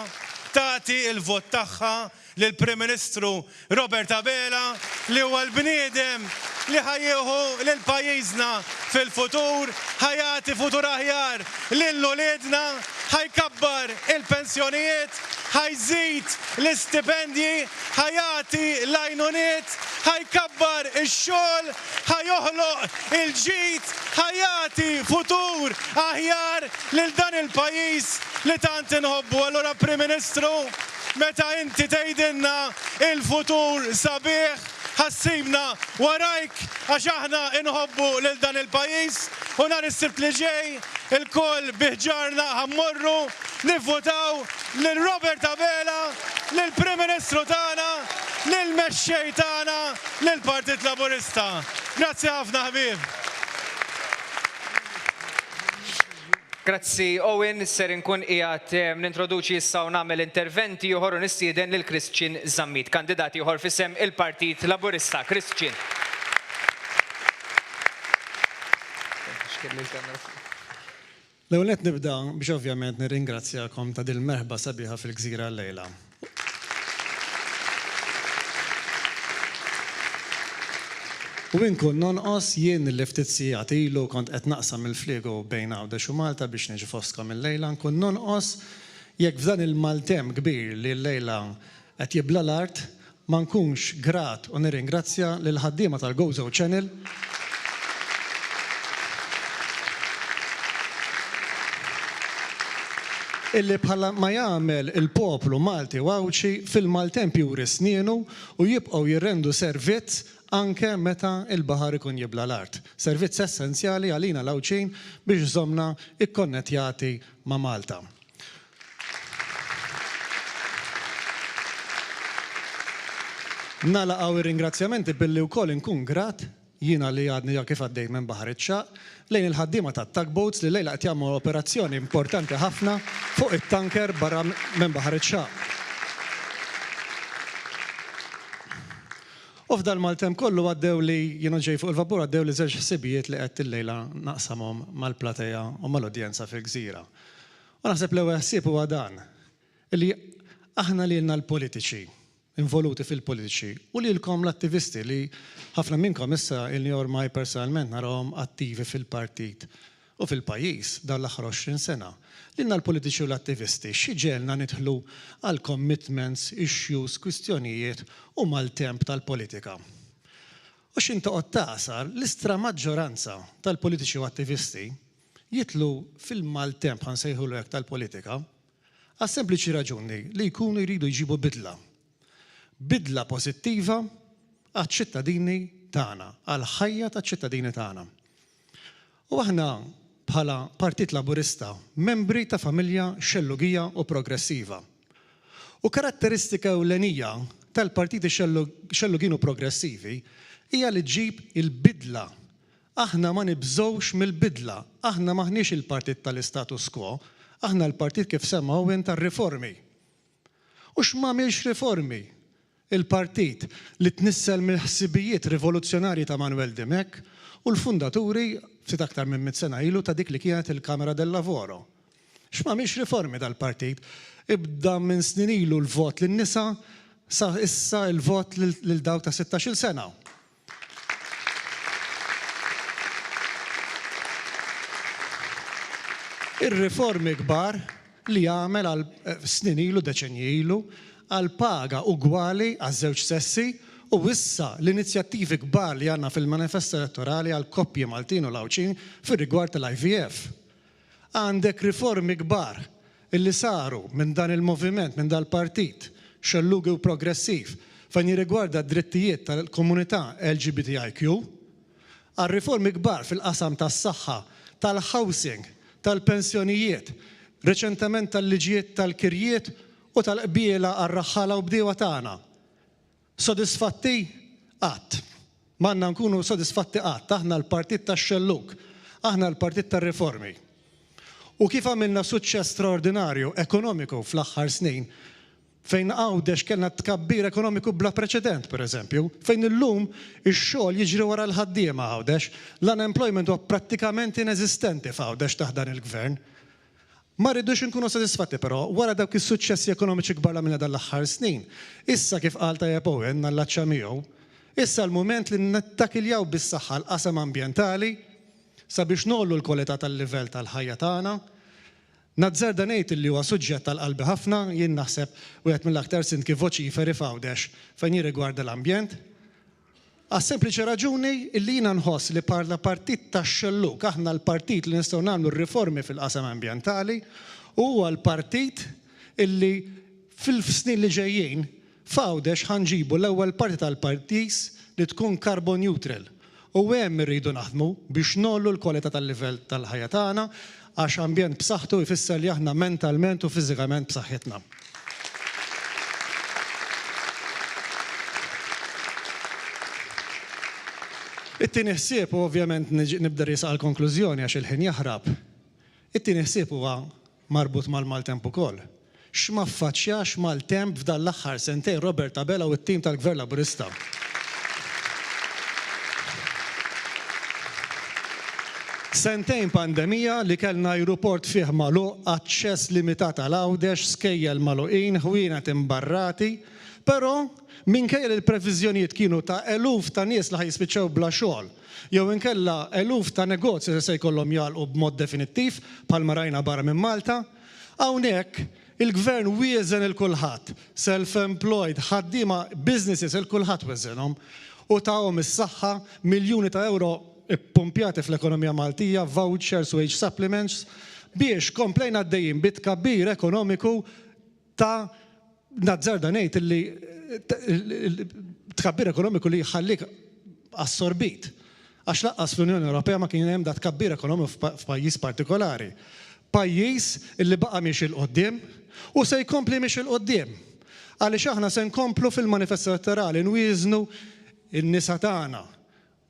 tagħti il-vot tagħha lill Prim Ministru Robert Abela li huwa l-bniedem li ħajjieħu lil pajjiżna fil-futur, ħajati futur aħjar lil uliedna, ħajkabbar il-pensjonijiet, ħajżid l-istipendji, ħajati l-għajnuniet, ħajkabbar ix-xogħol, ħajoħloq il-ġid, ħajati futur aħjar lil dan il-pajjiż li tant inħobbu. Allura Prim Ministru, meta inti tgħidilna il-futur sabiħ, ħassibna warajk għax aħna inħobbu lil dan il-pajjiż u nhar is-sibt li ġej il-koll biħġarna ħammorru nivvotaw lil Robert Abela, lil Prim Ministru tagħna, lil mexxej tagħna, lil Partit Laburista. Grazzi ħafna ħbieb. Grazzi, Owen, ser inkun qiegħed nintroduċi issa u nagħmel interventi ieħor u nistieden lil Christian Zammit, kandidat ieħor f'isem il-Partit Laburista. Christian. L-ewwel qed nibda biex ovvjament nirringrazzjakom ta' din il-merħba sabiħa fil-Gżira llejla. U inkun nonqos jien li ftit sigħat ilu kont qed naqsam il-fliegu bejn Għawdex u Malta biex niġi fostkom il-lejla, nkun nonqos jekk f'dan il-Maltem kbir li l-lejla qed jibla l-art ma nkunx grat u nirringrazzja lil ħaddiema tal-Gozo Channel illi bħala ma jagħmel il-poplu Malti Wawċi fil-Maltem juri snienu u jibqgħu jirrendu servizz anke meta il-baħar ikun jibla l-art. Servizz essenzjali għalina l-Awċin biex żomna ikkonnettjati ma' Malta. Nalaqgħu ir-ringrazzjamenti billi wkoll inkun grat jiena li għadni kif għaddejt minn baħar iċċaq lejn il-ħaddiema tat-tugboats li lejla qed jagħmlu operazzjoni importanti ħafna fuq it-tanker barra minn baħar iċċaq. U f'dal Maltem kollu għaddew li jiena ġej fuq il-vapur għaddew li żewġ ħsibijiet li qed illejla naqsamhom mal-plateja u mal-udjenza fil-Gżira. U naħseb l-ewwel ħsieb huwa dan li aħna lilna l-politiċi involuti fil-politiċi u lilkom l-attivisti li ħafna minnkom issa illi ormai personalment narahom attivi fil-partit u fil-pajjiż dan l-aħħar 20 sena. Lilna l-politiċi u l-attivisti x'ġelna nidħlu għal commitments, issues, kwistjonijiet u mal-temp tal-politika. U x'intoqgħod taqsar l-istra maġġoranza tal-politiċi u attivisti jitlu fil-maltemp ħansejħulu hekk tal-politika għas sempliċi raġuni li jkunu jridu jġibu bidla. Bidla pożittiva għaċ-ċittadini tagħna, għal ħajja taċ-ċittadini tagħna. U aħna bħala Partit Laburista, membri ta' familja xellugija u progressiva. U karatteristika ewlenija tal-partiti xellugin u progressivi hija li ġib il-bidla. Aħna ma nibżgħux mill-bidla, aħna maħniex il-partit tal-status quo, aħna l-partit kif semma Owen tar-riformi. U x'm'għamilx riformi? Il-partit li tnissel mill-ħsibijiet rivoluzzjonarji ta' Manuel Dimek u l-fundaturi ftit aktar minn 100 sena ilu ta' dik li kienet il-Kamera del Lavoro. X'm'għamilx riformi dal-partit, ibda minn snin ilu l-vot lin-nisa sa issa l-vot lil dawk ta' 16-il sena. Ir-riformi kbar li jagħmel għal snin ilu, deċenji ilu, għal paga ugwali għaż-żewġ sessi u issa l-inizjattivi kbar li għandna fil-manifest elettorali għal koppji Maltin u Lawċin fir-rigward tal-IVF. Għandek riformi kbar illi saru minn dan il-moviment, minn dal-partit xellugi u progressiv fejn jirrigwarda d-drittijiet tal-komunità LGBTIQ, għal riformi kbar fil-qasam tas-saħħa, tal-housing, tal-pensjonijiet, reċentament tal-liġijiet tal-kirjiet u tal-qbiela għar-raħħala u bdiewa tagħna. Sodisfatti? Qatt. M'għandna nkunu sodisfatti qatt, aħna l-partit tax-xellug, aħna l-partit tar-riformi. U kif għamilna suċċess straordinarju ekonomiku fl-aħħar snin, fejn Għawdex kellna tkabbir ekonomiku bla preċedent, pereżempju, fejn illum ix-xogħol jiġri wara l-ħaddiema Għawdex, l-unemployment huwa prattikament ineżistenti f'Għawdex taħt dan il-gvern. Ma rridux inkunu sodisfatti però wara dawk is-suċċessi ekonomiċi kbar li għamilna dal-aħħar snin. Issa kif qal tajjeb Owen nallaċċa miegħu, issa l-mument li nattakiljaw bis-saħħa l-qasam ambjentali sabiex nollu l-kwalità tal-livell tal-ħajja tagħna. Nazzarda ngħid li huwa suġġett tal-qalbi ħafna, jien naħseb wieħed mill-aktar sindki voċiferi f'Għawdex fejn jirrigwarda l-ambjent. Għas-sempliċi raġuni illi jiena nħoss li parla partit tax-xelluk, aħna l-partit li nistgħu nagħmlu riformi fil-qasam ambjentali, huwa l-partit illi fil-snin li ġejjin f'Għawdex ħanġibu l-ewwel parti tal-partis li tkun carbon neutral. U hemm irridu naħdmu biex nollu l-kwalità tal-livell tal-ħajja tagħna għax ambjent b'saħħtu jfisser li aħna mentalment u fiżikament b'saħħitna. It-tieni ħsieb ovvjament nibda risaq l-konklużjoni għax il-ħin jaħrab. It-tieni ħsieb huwa marbut mal-maltemp ukoll. X'ma ffaċċjax maltemp f'dan l-aħħar sentejn Robert Tabela u t-tim tal-Gvern Laburista. Sentejn pandemija li kellna ajruport fih magħluq, aċċess limitat għal Għawdex, skejjel magħluqin, ħwienet imbarrati, però minkejja li l-previżjonijiet kienu ta' eluf ta' nies li ħajspiċċew bla xogħol, jew inkella eluf ta' negozji se jkollhom jalqu b'mod definittiv bħalma rajna barra minn Malta, hawnhekk il-gvern wieżen il-kulħadd, self-employed, ħaddiema businesses il-kulħadd weżenhom u tagħhom is-saħħa miljuni ta' euro ippumpjati fl-ekonomija Maltija, vouchers, wage supplements, biex komplejna għaddejjin bit kabbir ekonomiku ta' nazzarda ngħid li tkabbir ekonomiku li jħallik assorbit. Għax laqqas fl-Unjoni Ewropea ma kien hemm dat tkabbir ekonomiku f'pajjiż partikolari. Pajjiż illi baqa' miex il-qoddim u se jkompli miex il-qoddim. Għaliex aħna se nkomplu fil-manifesto elettorali nwieżnu in-nisa tagħna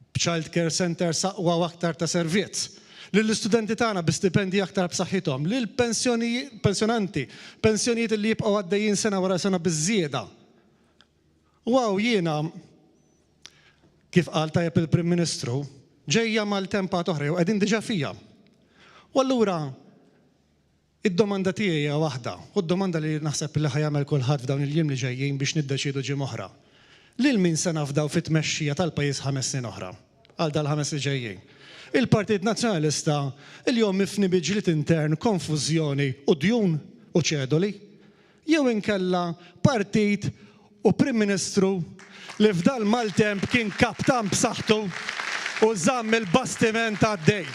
b'child care center saqwa u aktar ta' servizz. Lill-istudenti tagħna bi stipendji aktar b'saħħithom, lill-pensjonanti, pensjonijiet li jibqgħu għaddejjin sena wara sena biżżieda. Wow, jiena kif qal tajjeb il-Prim Ministru, ġejja mal-tempat oħra u qegħdin diġà fija. U allura id-domanda tiegħi hija waħda, u d-domanda li naħseb li ħajamel kulħadd f'dawn il-jiem li ġejjin biex niddeċiedu ġiem oħra. Lil min se nafdaw fit-tmexxija tal-pajjiż 5 snin oħra, għal dal-5 li ġejjin. Il-Partit Nazzjonalista il-jom mifni biġlit intern, konfużjoni u djun u ċedoli, jew inkella partit u Prim Ministru li f'dal maltemp kien kaptan b'saħħtu u żamm il-bastiment għaddej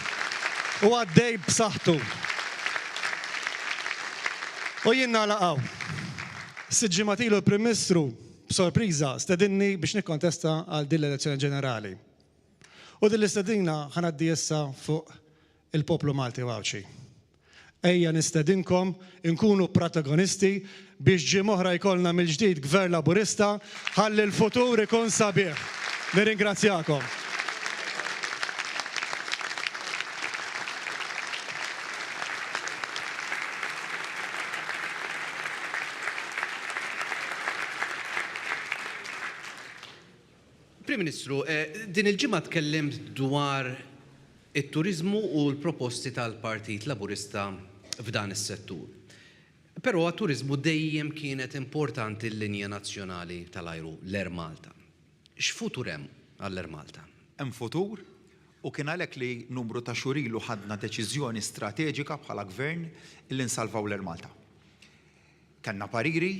u għaddej b'saħħtu. U jien nagħlaqgħu. Siġġimatilu l-Prim Ministru b'sorpriża stedinni biex nikkontesta għal din l-elezzjoni ġenerali. U din l-istedina ħanaddi issa fuq il-poplu Malti Wawċi. Ejja nistedinkom inkunu protagonisti biex ġiem oħra jkollna mill-ġdid Gvern Laburista ħalli l-futur ikun sabiħ. Nirringrazzjakom. Prim Ministru, din il-ġimgħa tkellimt dwar it-turiżmu u l-proposti tal-Partit Laburista f'dan is-settur. Però għat-turiżmu dejjem kienet importanti l-linja nazzjonali tal-ajru l-Air Malta. X'futur hemm għall-Air Malta? Hemm futur u kien għalhekk li numru ta' xhur ilu ħadna deċiżjoni strateġika bħala gvern illi nsalvaw l-Air Malta. Kellna pariri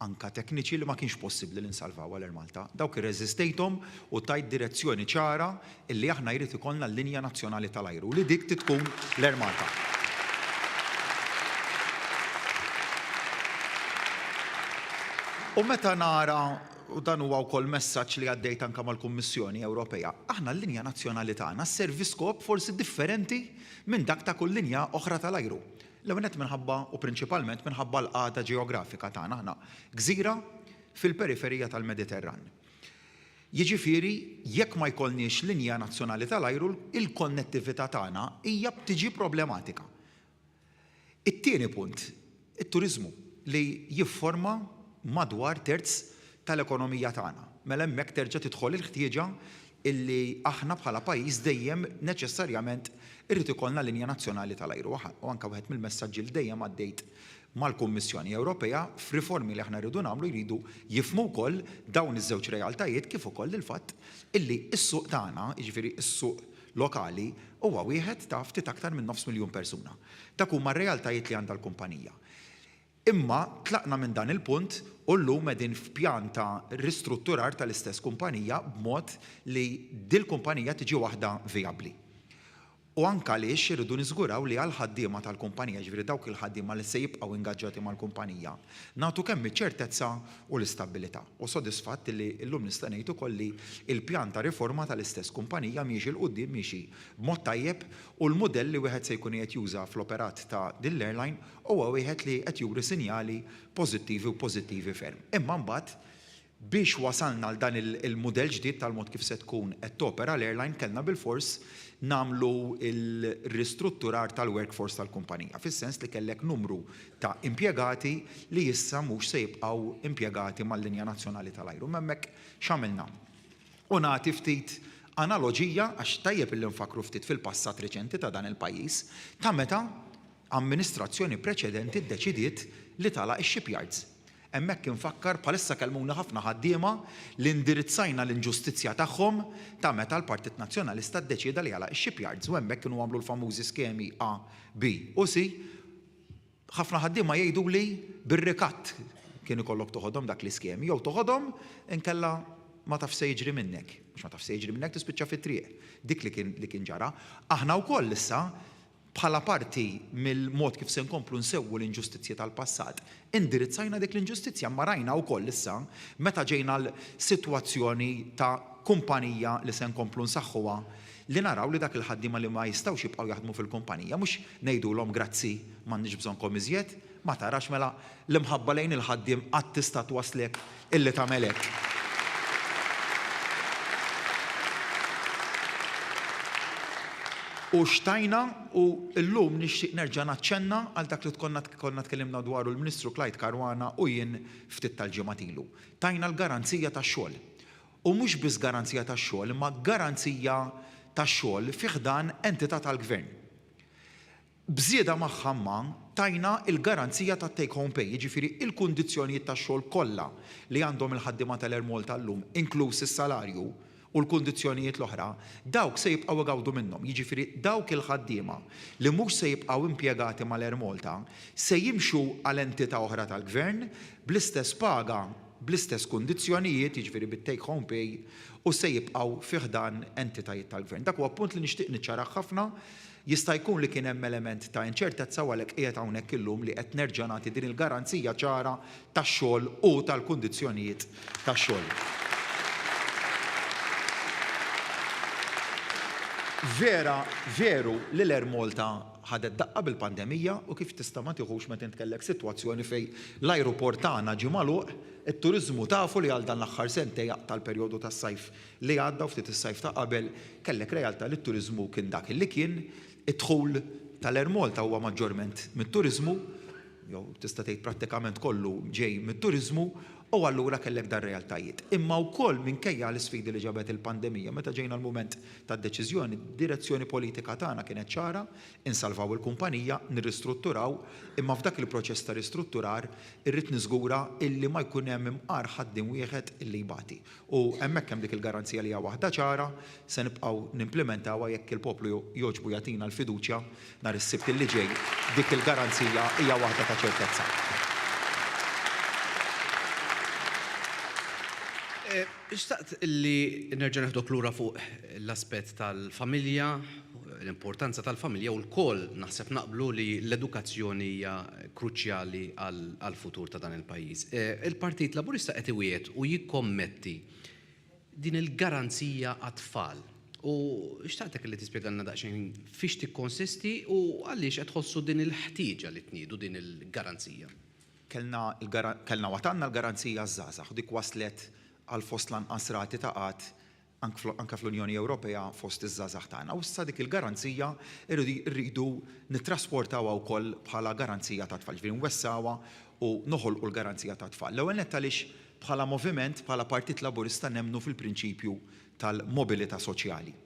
anka tekniċi li ma kienx possibbli li nsalvaw għal-Air Malta. Dawk irreżistejthom u tajt direzzjoni ċara illi aħna jrid ikollna l-linja nazzjonali tal-ajru li dik tkun l-Air Malta. U meta nara, u dan huwa wkoll messaġġ li għaddejt anke mal-Kummissjoni Ewropea, aħna l-linja nazzjonali tagħna sservi skop forsi differenti minn dak ta' kull linja oħra tal-ajru. L-għanet minħabba u prinċipalment minħabba l-qagħda ġeografika tagħna aħna gżira fil-periferija tal-Mediterran. Jiġifieri jekk ma jkollniex linja nazzjonali tal-ajru, il-konnettività tagħna hija btiġi problematika. It-tieni punt, it-turiżmu li jifforma madwar terz tal-ekonomija tagħna. Mela hemmhekk terġa' tidħol il-ħtieġa illi aħna bħala pajjiż dejjem neċessarjament irrid ikollna linja nazzjonali tal-ajru. U anke wieħed mill-messaġġi li dejjem għaddejt mal-Kummissjoni Ewropea f'riformi li aħna rridu nagħmlu jridu jifhmu wkoll dawn iż-żewġ realtajiet kif ukoll il-fatt illi s-suq tagħna, jiġifieri s-suq lokali, huwa wieħed ta' ftit aktar minn 9 miljun persuna. Dak huma r-realtajiet li għandha l-kumpanija. Imma tlaqna minn dan il-punt u llum qegħdin f'pjan ta' ristrutturar tal-istess kumpanija b'mod li dil-kumpanija tiġi waħda vijabbli. U anke għaliex irridu niżguraw li għal ħaddiema tal-kumpanija, ġifieri dawk il-ħaddiema li se jibqgħu ingaġġati mal-kumpanija, nagħtu kemm iċ-ċertezza u l-istabbilità. U sodisfatt li llum nista' ngħid ukoll li l-pjan ta' riforma tal-istess kumpanija miexi l quddiem miexi b'mod tajjeb u l-mudell li wieħed se jkun qed juża fl-operat ta' din l-airline huwa wieħed li qed juri sinjali pożittivi ferm. Imma mbagħad biex wasalna għal dan il-mudell ġdid tal-mod kif se tkun qed topera l-airline kellna bil-fors nagħmlu il-ristrutturar tal-workforce tal-kumpanija, fis-sens li kellek numru ta' impjegati li issa mhux se jibqgħu impjegati mal-Linja Nazzjonali tal-Ajru. Hemmhekk x'għamilna. U nagħti ftit analoġija għax tajjeb illi nfakru ftit fil-passat reċenti ta' dan il-pajjiż ta' meta amministrazzjoni preċedenti ddeċidiet li tagħlaq ix-shipyards. Hemmhekk infakkar bħalissa kellmuna ħafna ħaddiema li indirizzajna l-inġustizzja tagħhom ta' meta l-Partit Nazzjonalista ddeċieda li jagħlaq ix-shipyards u hemmhekk kienu għamlu l-famużi skemi A, B u C. Ħafna ħaddiema jgħidu li bir-rikatt kien ikollok toħodhom dak l-iskemi jew toħodhom inkella ma taf se jiġri minnek. Mhux ma taf se jiġri minnek tispiċċa fit-triq. Dik li kien ġara. Aħna wkoll issa bħala parti mill-mod kif se nkomplu nsewwu l-inġustizzja tal-passat, indirizzajna dik l-inġustizzja ma rajna wkoll issa meta ġejna l-sitwazzjoni ta' kumpanija li se nkomplu nsaħħuha li naraw li dak il-ħaddiema li ma jistgħux jibqgħu jaħdmu fil-kumpanija mhux ngħidulhom grazzi m'għandniex bżonnkom iżjed, ma tarax mela l-imħabba lejn il-ħaddiem qatt tista' twaslek illi tagħmel hekk. U xtajna u llum nixtieq nerġa' naċċenna għal dak li konna tkellimna dwaru l-Ministru Clyde Caruana u jien ftit tal-ġimgħa ilu. Tajna l-garanzija tax-xogħol. U mhux biss garanzija tax-xogħol, imma garanzija tax-xogħol fih dan entità tal-Gvern. Bżieda magħha tajna il-garanzija ta' take home pay, jiġifieri il-kundizzjonijiet tax-xogħol kollha li għandhom il-ħaddiema tal-Ermol tal-lum, inkluż is-salarju u l-kundizzjonijiet l-oħra, dawk se jibqgħu igawdu minnhom. Jiġifieri dawk il-ħaddiema li mhux se jibqgħu impjegati mal-Ermolta se jimxu għal entità oħra tal-Gvern bl-istess paga, bl-istess kundizzjonijiet, jiġifieri bit-take home pay, u se jibqgħu fih dan entitajiet tal-Gvern. Dak huwa punt li nixtieq niċċaraħ ħafna. Jista' jkun li kien hemm element ta' inċertezza u għalhekk qiegħed hawnhekk illum li qed nerġa' nagħti din il-garanzija ċara tax-xogħol u tal-kundizzjonijiet tax-xogħol. Veru li l-Ermolta ħadet daqqa bil-pandemija u kif tista' ma tieħux meta intkellek sitwazzjoni fejn l-ajruport tagħna ġie magħluq, it-turiżmu tafu li għal dan l-aħħar sentej tal-perjodu tas-sajf li għadda u ftit is-sajf ta' qabel kellek realtà li t-turiżmu kien dak li kien id-dħul tal-Ermolta huwa maġġorment mit-turiżmu, jew tista' tgħid prattikament kollu ġej mit-turiżmu, u allura kellek dar realtajiet. Imma wkoll minkejja l-isfidi li ġabet il-pandemija, meta ġejna l-mument tad-deċiżjoni, direzzjoni politika tagħna kienet ċara, insalvaw il-kumpanija, nirristrutturaw, imma f'dak il-proċess ta' ristrutturar irrid niżgura illi ma jkun hemm imqar ħaddiem wieħed illi jbati. U hemmhekk hemm dik il-garanzija li hija waħda ċara, se nibqgħu nimplementawha jekk il-poplu jogħġbu jagħtina l-fiduċja nhar is-sibt illi ġej, dik il-garanzija hija waħda ta' ċertezza. Xtaqt li nerġa' neħdok lura fuq l-aspett tal-familja, l-importanza tal-familja u l-koll naħseb naqblu li l-edukazzjoni hija kruċjali għall-futur ta' dan il-pajjiż. Il-Partit Laburista qed iwiegħed u jikkommetti din il-garanzija għat-tfal. U xtaqtek li tispjegalna daqsxejn fiex tikkonsisti u għaliex qed tħossu din il-ħtieġa li tniedu din il-garanzija. Kellna watanna l-garanzija żgħażagħ u dik waslet għal fost lanqas rati ta' qatt anke fl-Unjoni Ewropea fost iż-żgħażagħ tagħna. U issa dik il-garanzija rridu nittrasportawha wkoll bħala garanzija ta' tfal, ġifieri nwessawha u noħolqu l-garanzija ta' tfal. L-ewwel nett għaliex bħala moviment, bħala Partit Laburista nemmnu fil-prinċipju tal-mobilità soċjali.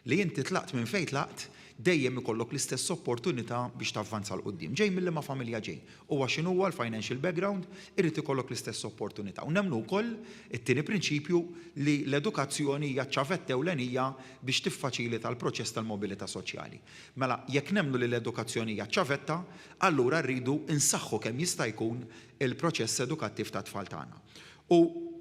Li inti tlaqt minn fejn tlaqt dejjem ikollok l-istess opportunità biex tavvanza l-qoddim. Ġej mill-ma familja ġej. Huwa x'inhu huwa l-financial background, irid ikollok l-istess opportunità. U nemmnu wkoll it-tieni prinċipju li l-edukazzjoni hija ċavetta ewlenija biex tiffaċilita l-proċess tal-mobilità soċjali. Mela, jekk nemmnu li l-edukazzjoni hija ċavetta, allura rridu insaħħu kemm jista' jkun il-proċess edukattiv ta' tfal tagħna. U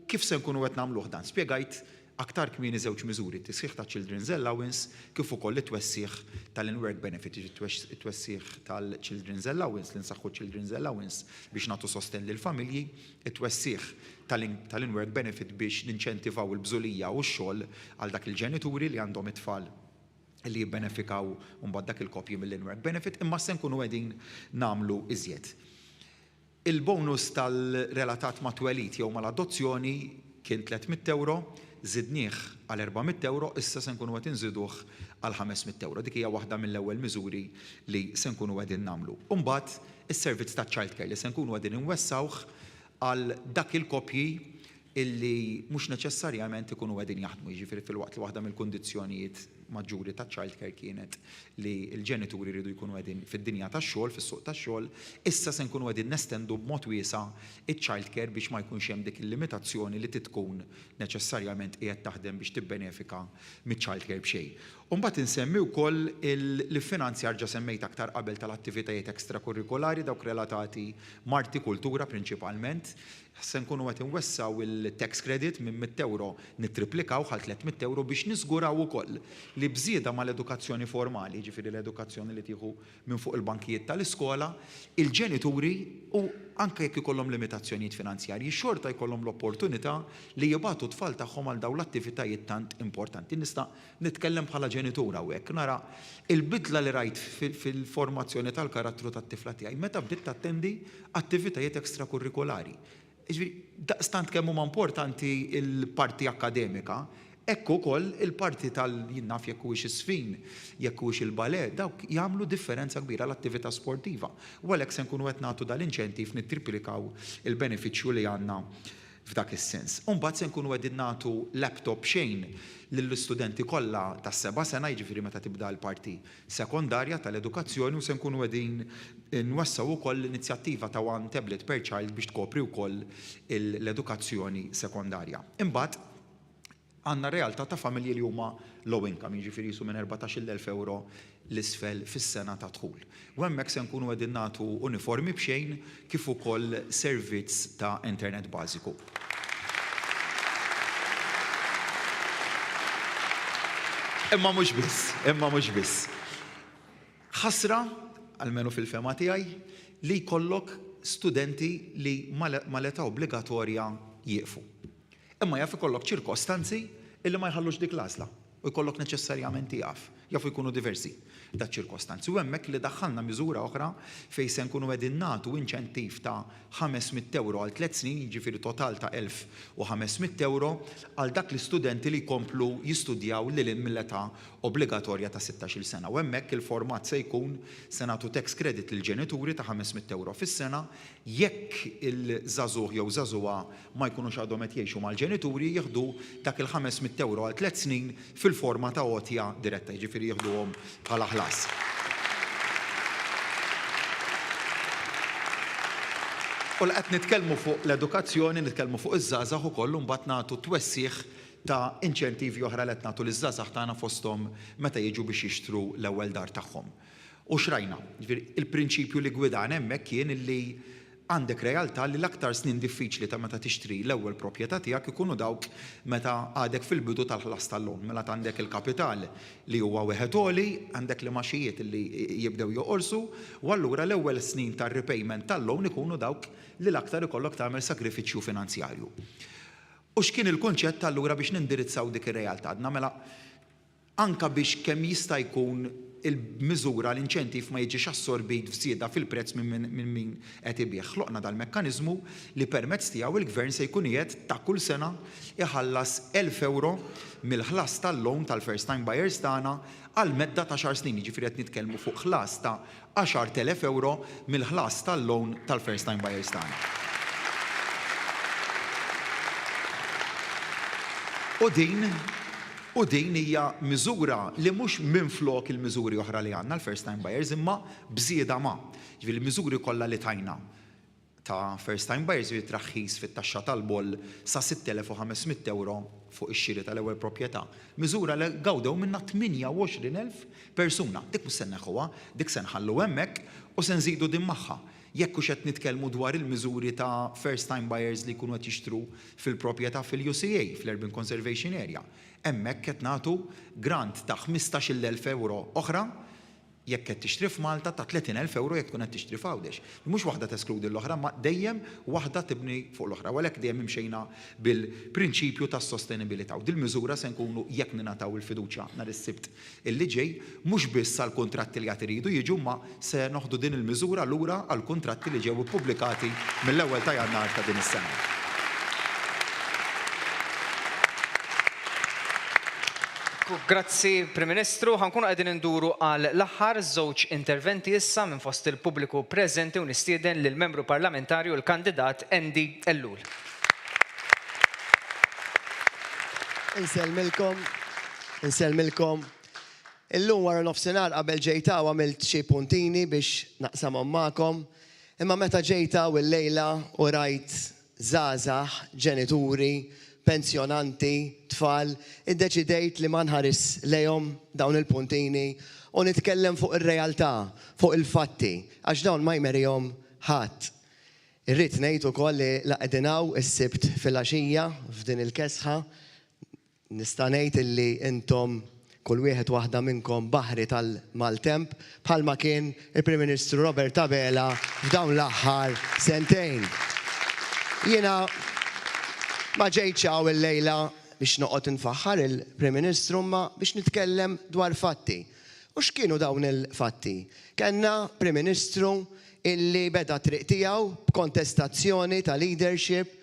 kif se nkunu qed nagħmluh dan? Spjegajt aktar kmieni żewġ miżuri, tisħiħ ta' Children's Allowance kif ukoll it-twessieħ tal-in-work benefit, it-twessieħ tal-Children's Allowance, li nsaħħu Children's Allowance biex nagħtu sosten lil familji, it-twessieħ tal-in-work benefit biex ninċentivaw il-bżulija u x-xogħol għal dak il-ġenituri li għandhom it-tfal li jibbenefikaw mbagħad dak il-kopji mill-in-work benefit, imma se nkunu qegħdin nagħmlu iżjed. Il-bonus tal-relatat ma' twelid jew mal-adozzjoni kien 300 euro, żidnieh għal 400 euro, issa se nkunu qed inżiduh għal 500 euro. Dik hija waħda mill-ewwel miżuri li se nkunu qegħdin nagħmlu. U mbagħad is-servizz ta' childcare li se nkunu qegħdin inwessawh għal dak il-kopji illi mhux neċessarjament ikunu qegħdin jaħdmu. Jiġifieri fil-waqt li waħda mill-kundizzjonijiet maġġuri ta' childcare kienet li l-ġenituri jridu jkunu qegħdin fid-dinja tax-xogħol, fis-suq tax-xogħol, issa se nkunu qegħdin nestendu b'mod wiesa' iċ-childcare biex ma jkunx hemm dik il-limitazzjoni li tkun neċessarjament qiegħed taħdem biex tibbenefika miċ-childcare b'xejn. U mbagħad insemmi wkoll il-finanzjar ġa semmejt aktar qabel tal-attivitajiet ekstrakurrikolari dawk relatati marti kultura prinċipalment. Se nkunu qed inwessaw il-tax credit minn 100 euro nittriplikaw għal 300 euro biex niżguraw ukoll li bżieda mal-edukazzjoni formali, ġifieri l-edukazzjoni li tieħu minn fuq il-bankijiet tal-iskola, il-ġenituri u anke jekk ikollhom limitazzjonijiet finanzjarji, xorta jkollhom l-opportunità li jibgħatu tfal tagħhom għal dawn l-attivitajiet tant importanti. Nista' nitkellem bħala ġenitura hawnhekk nara il-bidla li rajt fil-formazzjoni tal-karattru tat-tifla tiegħi meta bdiet tattendi attivitajiet ekstrakurrikolari. Daqstant kemm huma importanti il-parti akademika, hekk ukoll il-parti tal-jinnaf jekk huwiex is-sfin, jekk huwiex il-balè, dawk jagħmlu differenza kbira l-attività sportiva. U għalhekk se nkunu qed nagħtu dal-inċentiv nittriplikaw il-benefiċċju li għandna f'dak is-sens. U mbagħad se nkunu qegħdin nagħtu laptop xejn lill-istudenti kollha tas-7 sena, jiġifieri meta tibda l-parti sekondarja tal-edukazzjoni u se nkunu qegħdin nwessaw ukoll l-inizjattiva ta' One Tablet per Child biex tkopri wkoll l-edukazzjoni sekondarja. Imbagħad għandna realtà ta' familji li huma low income, jiġifieri jisu minn 14,000 euro l-isfel fis-sena ta' dħul. U hemmhekk se nkunu qegħdin nagħtu uniformi b'xejn kif ukoll servizz ta' internet bażiku. Imma mhux biss. Ħasra, almenu fil-fema tiegħi, li jkollok studenti li mal-età obbligatorja jieqfu. Imma jaf ikollok ċirkostanzi illi ma jħallux dik l-għażla u jkollok neċessarjament jafu jkunu diversi da' ċirkostanzi. U hemmhekk li daħħalna miżura oħra fejn se nkunu qegħdin nagħtu inċentiv ta' 500 euro għal 3 snin, jiġifieri total ta' 1,500 euro għal dak l-istudenti li jkomplu jistudjaw lil mill-età obbligatorja ta' 16-il sena. U hemmhekk il-format se jkun se nagħtu tax credit lill ġenituri ta' 500 euro fis-sena jekk il-żagħżugħ jew żagħżugħa ma jkunux għadhom qed jgħixu mal-ġenituri jieħdu dak il-500 euro għal 3 snin fil-forma ta' għotja diretta, jiġifieri jieħduhom bħala ħlas. U qed nitkellmu fuq l-edukazzjoni, nitkellmu fuq iż-żgħażagħ ukoll mbagħad nagħtu twessieħ ta' inċentivi oħra li qed nagħtu liż-żgħażagħ tagħna fosthom meta jiġu biex jixtru l-ewwel dar tagħhom. U xrajna, il-prinċipju li gwidana hemmhekk kien illi għandek realtà li l-aktar snin diffiċli ta' meta tixtri l-ewwel proprjetà tiegħek ikunu dawk meta għadek fil-bidu tal-ħlas tal-lon, mela għandek il-kapital li huwa wieħed għoli, għandek li maxijiet li jibdew joqorsu, u allura l-ewwel snin tar-repayment tal-lon ikunu dawk li l-aktar ikollok tagħmel sakrifiċċju finanzjarju. U x'kien il-kunċett allura biex nindirizzaw dik ir-realtà? Mela anka biex kemm jista' jkun il-miżura l-inċentiv ma jiġix assorbit f'żieda fil-prezz minn min qed ibih. Ħloqna dal-mekkaniżmu li permezz tiegħu il-gvern se jkun qiegħed ta' kull sena iħallas 1,000 euro mill-ħlas tal-loan tal-first time buyers tagħna għal medda ta' 10 snin, jiġifieri qed nitkellmu fuq ħlas ta' 10,000 euro mill-ħlas tal-loan tal-first time buyers tagħna. U din U din hija miżura li mhux minflok il-miżuri oħra li għandna l-first time buyers imma bżieda ma'. Ġifieri l-miżuri kollha li tajna ta' first time buyers jitraħħis fit-taxxa tal-boll sa 6,500 euro fuq ix-xiri tal-ewwel proprjetà. Miżura li gawdew minnha 28,000 persuna. Dik mhux se neħħuha, dik se nħallu hemmhekk u se nżidu din magħha. Jekk hux qed nitkellmu dwar il-miżuri ta' first time buyers li jkunu qed jixtru fil-proprjetà fil-UCA, fl-Urban Conservation Area. Hemmhekk qed nagħtu grant ta' 15,000 euro oħra jekk qed tixtri f'Malta ta' 30,000 euro jekk tkun qed tixtri f'Għawdex. Mhux waħda teskludi l-oħra, ma dejjem waħda tibni fuq l-oħra. U għalhekk dejjem imxejna bil-prinċipju tas-sostenibilità. U dil-miżura se nkunu jekk ningħataw il-fiduċja nhar is-Sibt illi ġej, mhux biss għall-kuntratti li qed iridu jiġu ma se noħdu din il-miżura lura għall-kuntratti li ġew ippubblikati mill-ewwel ta' Jannar ta' din is-sena. Grazzi, Prim Ministru. Ħankunu qegħdin induru għal l-aħħar żewġ interventi issa minn fost il-pubbliku preżenti u nistieden lil membru parlamentarju l-kandidat Andy Ellul. Insellmilkom. Illum wara nofsinhar qabel ġejta u għamilt xi puntini biex naqsamhom magħkom. Imma meta ġejta u l-lejla u rajt żgħażagħ, ġenituri, pensjonanti, tfal, iddeċidejt li ma nħares lejhom dawn il-puntini u nitkellem fuq ir-realtà, fuq il-fatti, għax dawn ma jmerihom ħadd. Irrid ngħid ukoll li laqdinaw is-Sibt fil-għaxija f'din il-kesħa, nista' ngħid illi intom kull wieħed waħda minnkom baħri tal-maltemp bħalma kien il-Prim Ministru Robert Abela f'dawn l-aħħar sentejn. Jiena ma ġejtx il-lejla biex noqgħod infaħħar il-Prim Ministru ma biex nitkellem dwar fatti. U x'kienu dawn il-fatti? Kenna Prim Ministru illi beda triq tiegħu b'kontestazzjoni ta' leadership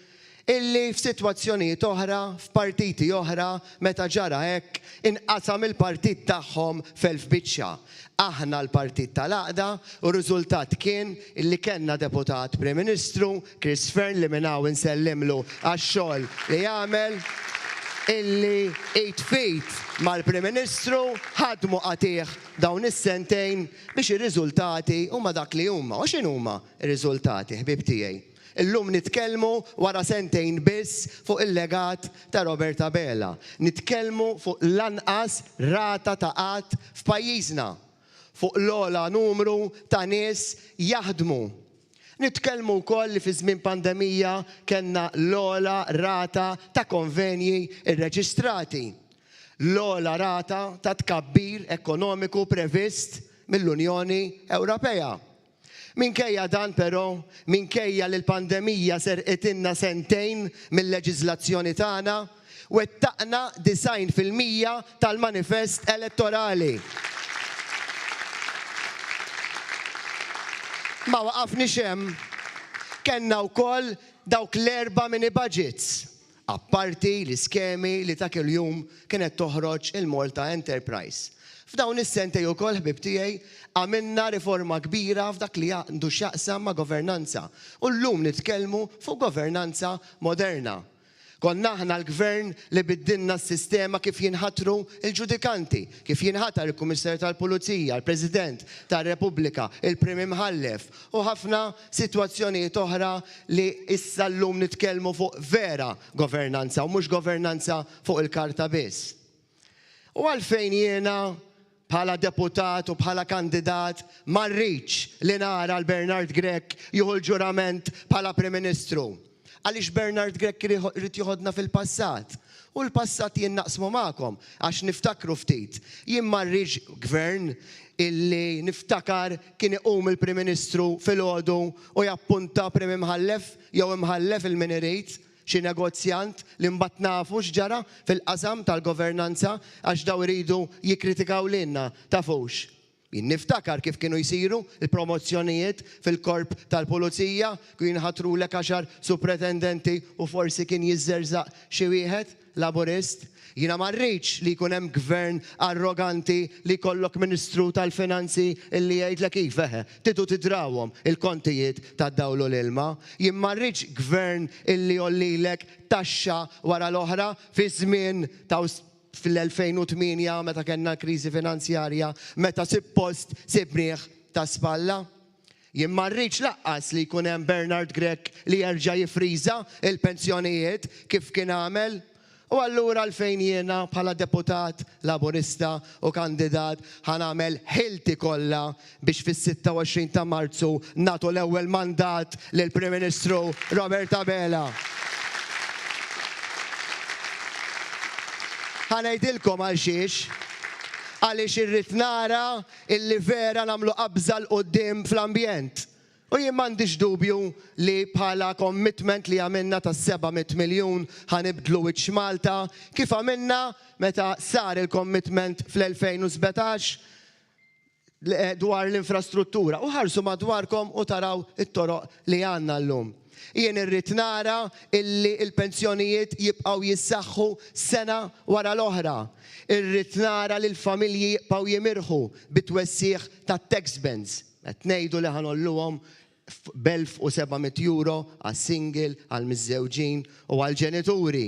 illi f'sitwazzjonijiet oħra, f'partiti oħra, meta ġara hekk, inqasam il-partit tagħhom f'elf-biċċa. Aħna l-partit tal-Għaqda u r-riżultat kien illi kellna deputat Prim Ministru, Chris Fern, li minnaw insellimlu għax-xogħol li jagħmel, illi 8 feet mal-Prim Ministru ħadmu qatih dawn is-sentejn biex ir-riżultati huma dak li huma. U x'inhuma r-riżultati, ħbib tiegħi? Illum nitkellmu wara sentejn biss fuq il-legat ta' Robert Abela. Nitkellmu fuq l-anqas rata ta' qatt f'pajjiżna. Fuq l-ogħla numru ta' nies jaħdmu. Nitkellmu wkoll li fi żmien pandemija kellna l-ogħla rata ta' konvenji irreġistrati. L-ogħla rata ta' tkabbir ekonomiku previst mill-Unjoni Ewropea. Minkejja dan però, minkejja li l-pandemija serqetilna sentejn mill-leġiżlazzjoni tagħna, wettaqna 90% tal-manifest elettorali. Ma waqafniex hemm, kellna wkoll dawk l-4 mini budgets. Apparti l-iskemi li ta' kuljum kienet toħroġ il-Malta Enterprise. F'dawn is-sentej ukoll ħbib tiegħi għamilna riforma kbira f'dak li għandu x'jaqsam ma' governanza. U llum nitkellmu fuq governanza moderna. Konna aħna l-gvern li biddilna s-sistema kif jinħatru il-ġudikanti, kif jinħatar il-Kummissarju tal-Pulizija, il-President tar-Repubblika, il-Prim Imħallef u ħafna sitwazzjonijiet oħra li issa llum nitkellmu fuq vera governanza u mhux governanza fuq il-karta biss. U għalfejn jiena bħala deputat u bħala kandidat ma rridx li nara l-Bernard Grech jieħu l-ġurament bħala Prim Ministru. Għaliex Bernard Grech irid joħodna fil-passat. U l-passat jien naqsmu magħkom għax niftakru ftit. Jien ma rridx gvern illi niftakar kien iqum il-Prim Ministru fil-għodu u jappunta Prim Imħallef jew imħallef il-min irid xi negozjant li mbagħad nafu x'ġara fil-qasam tal-governanza għax daw iridu jikkritikaw lilna tafux. Jien niftakar kif kienu jsiru il-promozzjonijiet fil-korp tal-Pulizija, kien jinħatrulek 10 supretendenti u forsi kien jiżżerżaq xi wieħed laburist. Jiena ma rridx li jkun hemm gvern arroganti li jkollok Ministru tal-Finanzi illi jgħidlek kif tidu tidrawhom il-kontijiet tad-dawlu l-ilma. Jien ma rridx gvern illi jollilek taxxa wara l-oħra fi żmien ta' fil-2008 meta kellna l-kriżi finanzjarja, meta post sibnieħ ta' spalla. Jien ma rridx laqqas li jkun hemm Bernard Grek li jerġa' jifriża il-pensjonijiet kif kien għamel. U allura għalfejn jiena bħala deputat laburista u kandidat ħanamel ħilti kollha biex fis-26 ta' Marzu nagħtu l-ewwel mandat lill Prim Ministru Robert Abela. Ħanejdilkom għal xiex, għaliex irrid nara illi vera nagħmlu qabża l quddiem fl-ambjent. U jien m'għandix dubju li bħala commitment li għamilna ta' 700 miljun ħanibdlu wiċċ Malta, kif għamilna meta sar il-commitment fl-2017 dwar l-infrastruttura. U ħarsu madwarkom u taraw it-toroq li għandna llum. Jien irrid nara illi il-pensjonijiet jibqgħu jissaħħu sena wara l-oħra. Irrid nara li l-familji jibqgħu jimirħu bit-twessieħ tat-tax bends. Qed ngħidu li ħanolluhom b'1,700 għas-single, għall-miżżewġin u għall-ġenituri.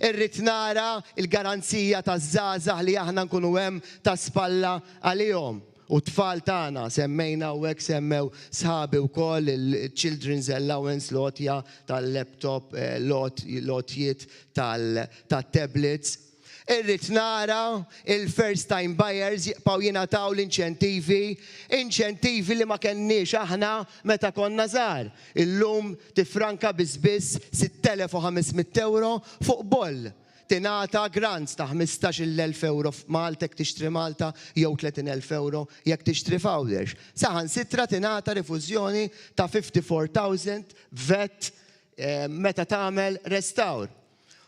Irrid nara il-garanzija taż-żgħażagħ li aħna nkunu hemm ta' spalla għalihom. U tfal tagħna semmejna u hekk semmew sħabi wkoll il-Children's Allowance lotja tal-laptop, lotjiet tat-tablets. Irrid nara il-first time buyers jibqgħu jingħataw l-inċentivi li ma kenniex aħna meta konna żgħar. Illum tifranka biss 6,500 euro fuq boll. Tingħata grants ta' 15,000 euro f'Malta jekk tixtri Malta jew 30,000 euro jekk tixtri f'Għawdex. Saħansitra tingħata rifużjoni ta' 54,000 vet meta tagħmel restawr.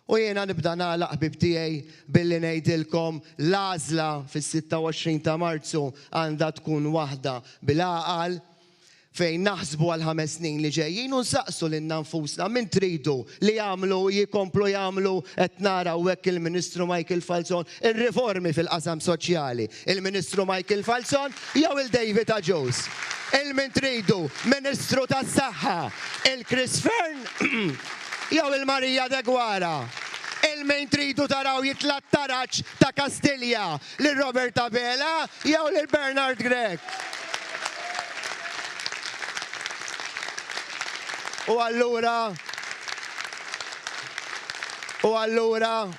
U jiena nibda nagħlaq ħbib tiegħi billi ngħidilkom l-għażla fis-26 ta' Marzu għandha tkun waħda bil-għaqal fejn naħsbu għal 5 snin li ġejjin u nsaqsu lil nfusna min tridu li jagħmlu jikomplu jagħmlu qed naraw hekk il-Ministru Michael Falzon ir-riformi fil-qasam soċjali. Il-Ministru Michael Falzon jew il-David Aġus. Il-min tridu Ministru tas-Saħħa, il-Chris Fern jew il-Marija de Gwara. Il-min tridu taraw jitlat taraċ ta' Kastilja lil Robert Abela jew lil Bernard Grek. U allura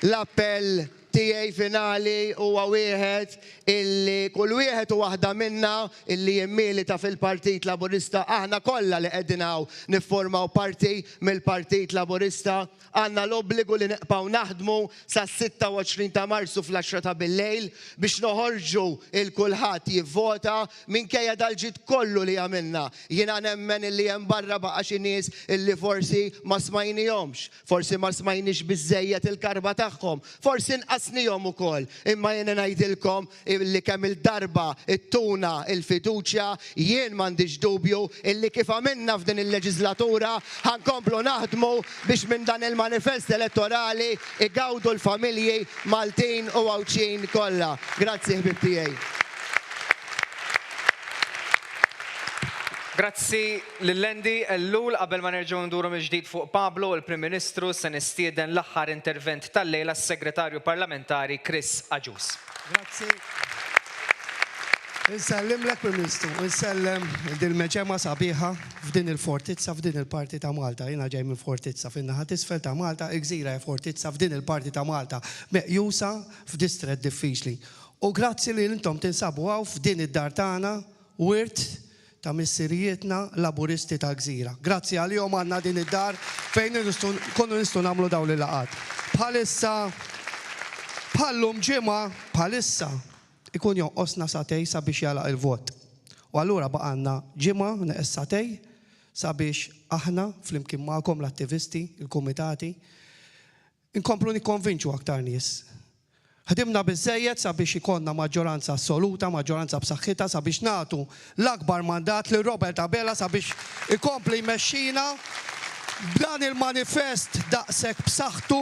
l-appell tiegħi finali huwa wieħed illi kull wieħed u waħda minna illi jimmilita fil-Partit Laburista aħna kollha li qegħdin hawn niffurmaw parti mill-Partit Laburista għandna l-obbligu li nibqgħu naħdmu sas-26 ta' Marzu fl-10 ta' bil-lejl biex noħorġu il-kulħadd jivvota minkejja dal-ġid kollu li għamilna. Jiena nemmen illi hemm barra baqa' xi nies illi forsi ma smajnihomx, forsi ma smajniex biżżejjed il-karba tagħhom, forsi nqasnihom ukoll. Imma jiena ngħidilkom illi kemm il-darba it-tuna il-fiduċja jien m'għandix dubju illi kif għamilna f'din il-leġislatura ħankomplu naħdmu biex minn dan il-manifest elettorali igawdu l-familji Maltin u Għawċin kollha. Grazzi ħbib tiegħi. Grazzi lill-Lendi Ellul qabel ma nerġgħu nduru mill-ġdid fuq Pablo, il-Prim Ministru se nistieden l-aħħar intervent tal-lejla s-Segretarju Parlamentari Chris Aġus. Grazzi. Insellem lek Prim Ministru, insellem dil-meġema sabiħa f'din il-fortizza f'din il-parti ta' Malta. Jiena ġej minn fortizza fin-naħa t'isfel ta' Malta, il-Gżira fortizza f'din il-parti ta' Malta meqjusa f'distret diffiċli. U grazzi li intom tinsabu għaw f'din id-dar tagħna wirt ta' missirijietna laburisti ta' Gżira. Grazzi għalihom għandna din id-dar fejn konu nistgħu nagħmlu dawn il-laqgħat. Bħalissa bħallum ġimgħa bħalissa ikun jonqosna satej sabiex jalaq il-vot. U allura baqanna ġimgħa neqes satej sabiex aħna flimkien magħkom l-attivisti, il-kumitati, inkomplu nikkonvinċu aktar nies. Ħdimna biżżejjed sabiex ikonna maġġoranza assoluta, maġġoranza b'saħħitha sabiex nagħtu l-akbar mandat lil Robert Abela sabiex ikompli jmexxina b'dan il-manifest daqshekk b'saħħtu,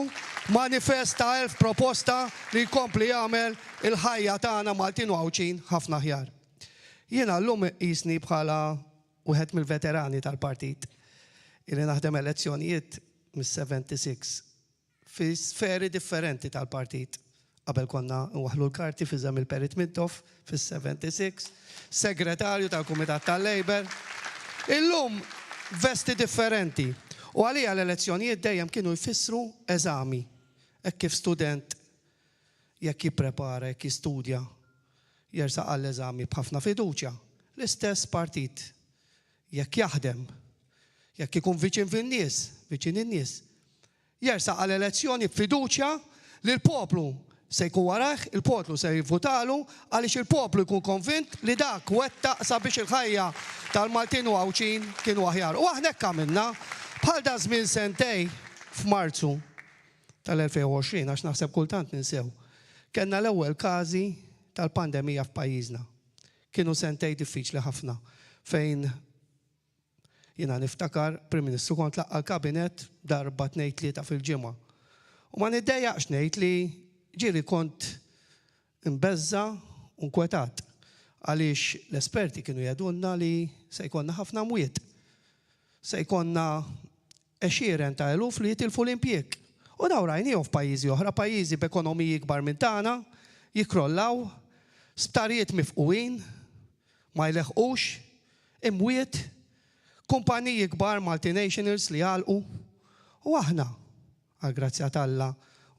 manifest ta' 1000 proposta li jkompli jagħmel il-ħajja tagħna Maltin u Għawċin ħafna ħjar. Jiena llum qisni bħala wieħed mill-veterani tal-partit illi naħdem elezzjonijiet mis-76 fi sferi differenti tal-partit. Qabel konna waħlu l-karti fi Żemil Perit Mintoff fis-76, segretarju tal-Kumitat tal-Labor. Illum vesti differenti. U għalija l-elezzjonijiet dejjem kienu jfissru eżami. Hekk kif student jekk jipprepara, jekk jistudja, jersaq għall-eżami b'ħafna fiduċja. L-istess partit jekk jaħdem, jekk ikun viċin fin-nies, viċin in-nies, jersaq għall-elezzjoni b'fiduċja li l-poplu se jkun warah, il-poplu se jivvutalu għaliex il-poplu jkun konvint li dak wettaq sabiex il-ħajja tal-Maltin u Għawċin kienu aħjar. U aħna hekk għamilna bħal da żmien sentej f'Marzu tal-2020 għax naħseb kultant ninsew. Kenna l-ewwel każi tal-pandemija f'pajjiżna. Kienu sentej diffiċli ħafna fejn jiena niftakar Prim Ministru kont laqqa l-kabinet darba 2-3 fil-ġimgħa. U ma niddejjaqx ngħid li ġieli kont imbeżza u nkwetat għaliex l-esperti kienu jgħidulna li se jkollna ħafna mwiet. Se jkollna 20 ta' eluf li jitilfu l-impjieg. U daw rajnijhom f'pajjiżi oħra, pajjiżi b'ekonomiji kbar minn tagħna, jikrollaw, sptarijiet mifquwin, ma jleħqux, imwiet, kumpaniji kbar multinationals li għalqu, u aħna, għal-grazzja tal-Alla,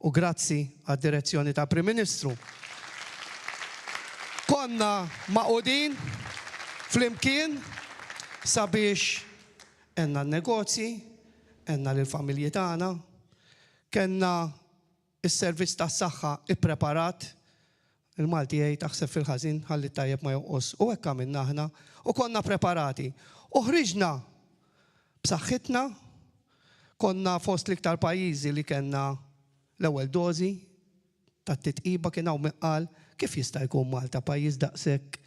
u grazzi għad-direzzjoni ta' Prim Ministru. Konna maqudin fl-imkien sabiex enna n-negozji, enna l-familji tagħna, kenna is-servizz tas-saħħa ippreparat, il-Malti jgħid taħseb fil-ħażin ħalli tajjeb ma jonqos, u hekk għamilna aħna, u konna preparati. U ħriġna b'saħħitna, konna fost l-iktar pajjiżi li kellna l-ewwel dożi tat-titqiba kien hawn qal kif jista' jkun Malta pajjiż daqshekk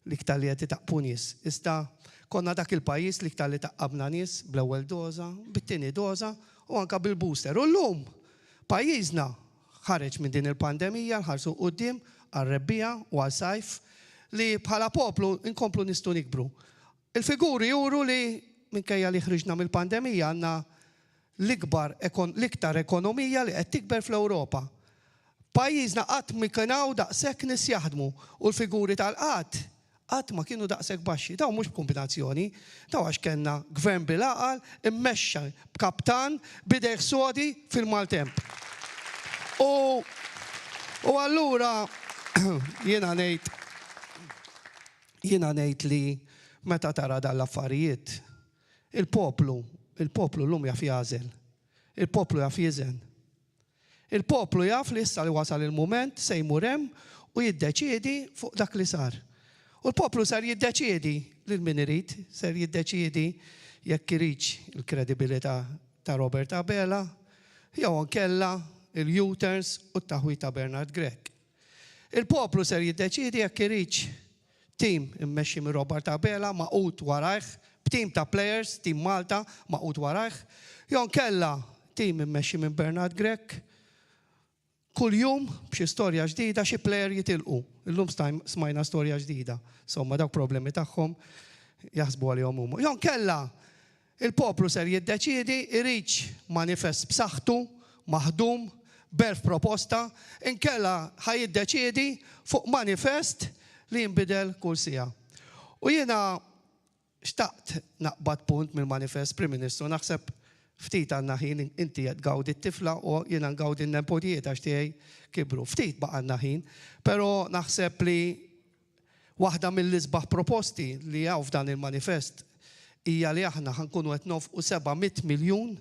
l-iktar li qed itaqpu nies. Iżda konna dak il-pajjiż l-iktar li taqqabna nies bl-ewwel doża, bit-tieni doża u anke bil-booster. U llum pajjiżna ħareġ minn din il-pandemija nħarsu quddiem għar-rebbija u għas-sajf li bħala poplu inkomplu nistgħu nikbru. Il-figuri juru li minkejja li ħriġna mill-pandemija għandna l-iktar ekonomija li qed tikber fl-Ewropa. Pajjiżna qatt ma kienaw daqshekk nies jaħdmu u l-figuri tal-qatt qatt ma kienu daqshekk baxxi. Daw mhux b'kombinazzjoni, daw għax kellna gvern bil-aqal immexxa b'kaptan bidejh sodi fil-maltemp. U allura jiena ngħid li meta tara dal-affarijiet il-poplu l-lum jaf jażel. Il-poplu jaf jiżen. Il-poplu jaf li issa li wasal il-moment se jmur hemm u jiddeċiedi fuq dak li sar. U l-poplu sar jiddeċiedi lil min irid, ser jiddeċiedi jekk iridx il-kredibilità ta' Robert Abela, jew ankella il-U-turns u t-taħwit ta' Bernard Gregg. Il-poplu ser jiddeċiedi jekk iridx tim immexxi minn Robert Abela maqut warajh, b'tim ta' players, tim Malta, maqut warajh, jew kella tim immexxi minn Bernard Gregg, kull jum b'xi storja ġdida xi plejer jitilqu. Illum smajna storja ġdida. Somma dawk problemi tagħhom jaħsbu għalihom huma. Jew kella il-poplu ser jiddeċiedi iridx manifest b'saħħtu, maħdum, berf proposta, inkella ħajiddeċiedi fuq manifest li jinbidel kull sija. U jiena xtaqt naqbad punt mill-manifest Prim Ministru, naħseb ftit għandna ħin inti qed gawdi t-tifla u jiena ngawdi n-nepotijiet għax tiegħi kibru. Ftit baqgħna ħin, però naħseb li waħda mill-isbaħ proposti li hawn f'dan il-manifest hija li aħna ħankunu qed nofqu 700 miljun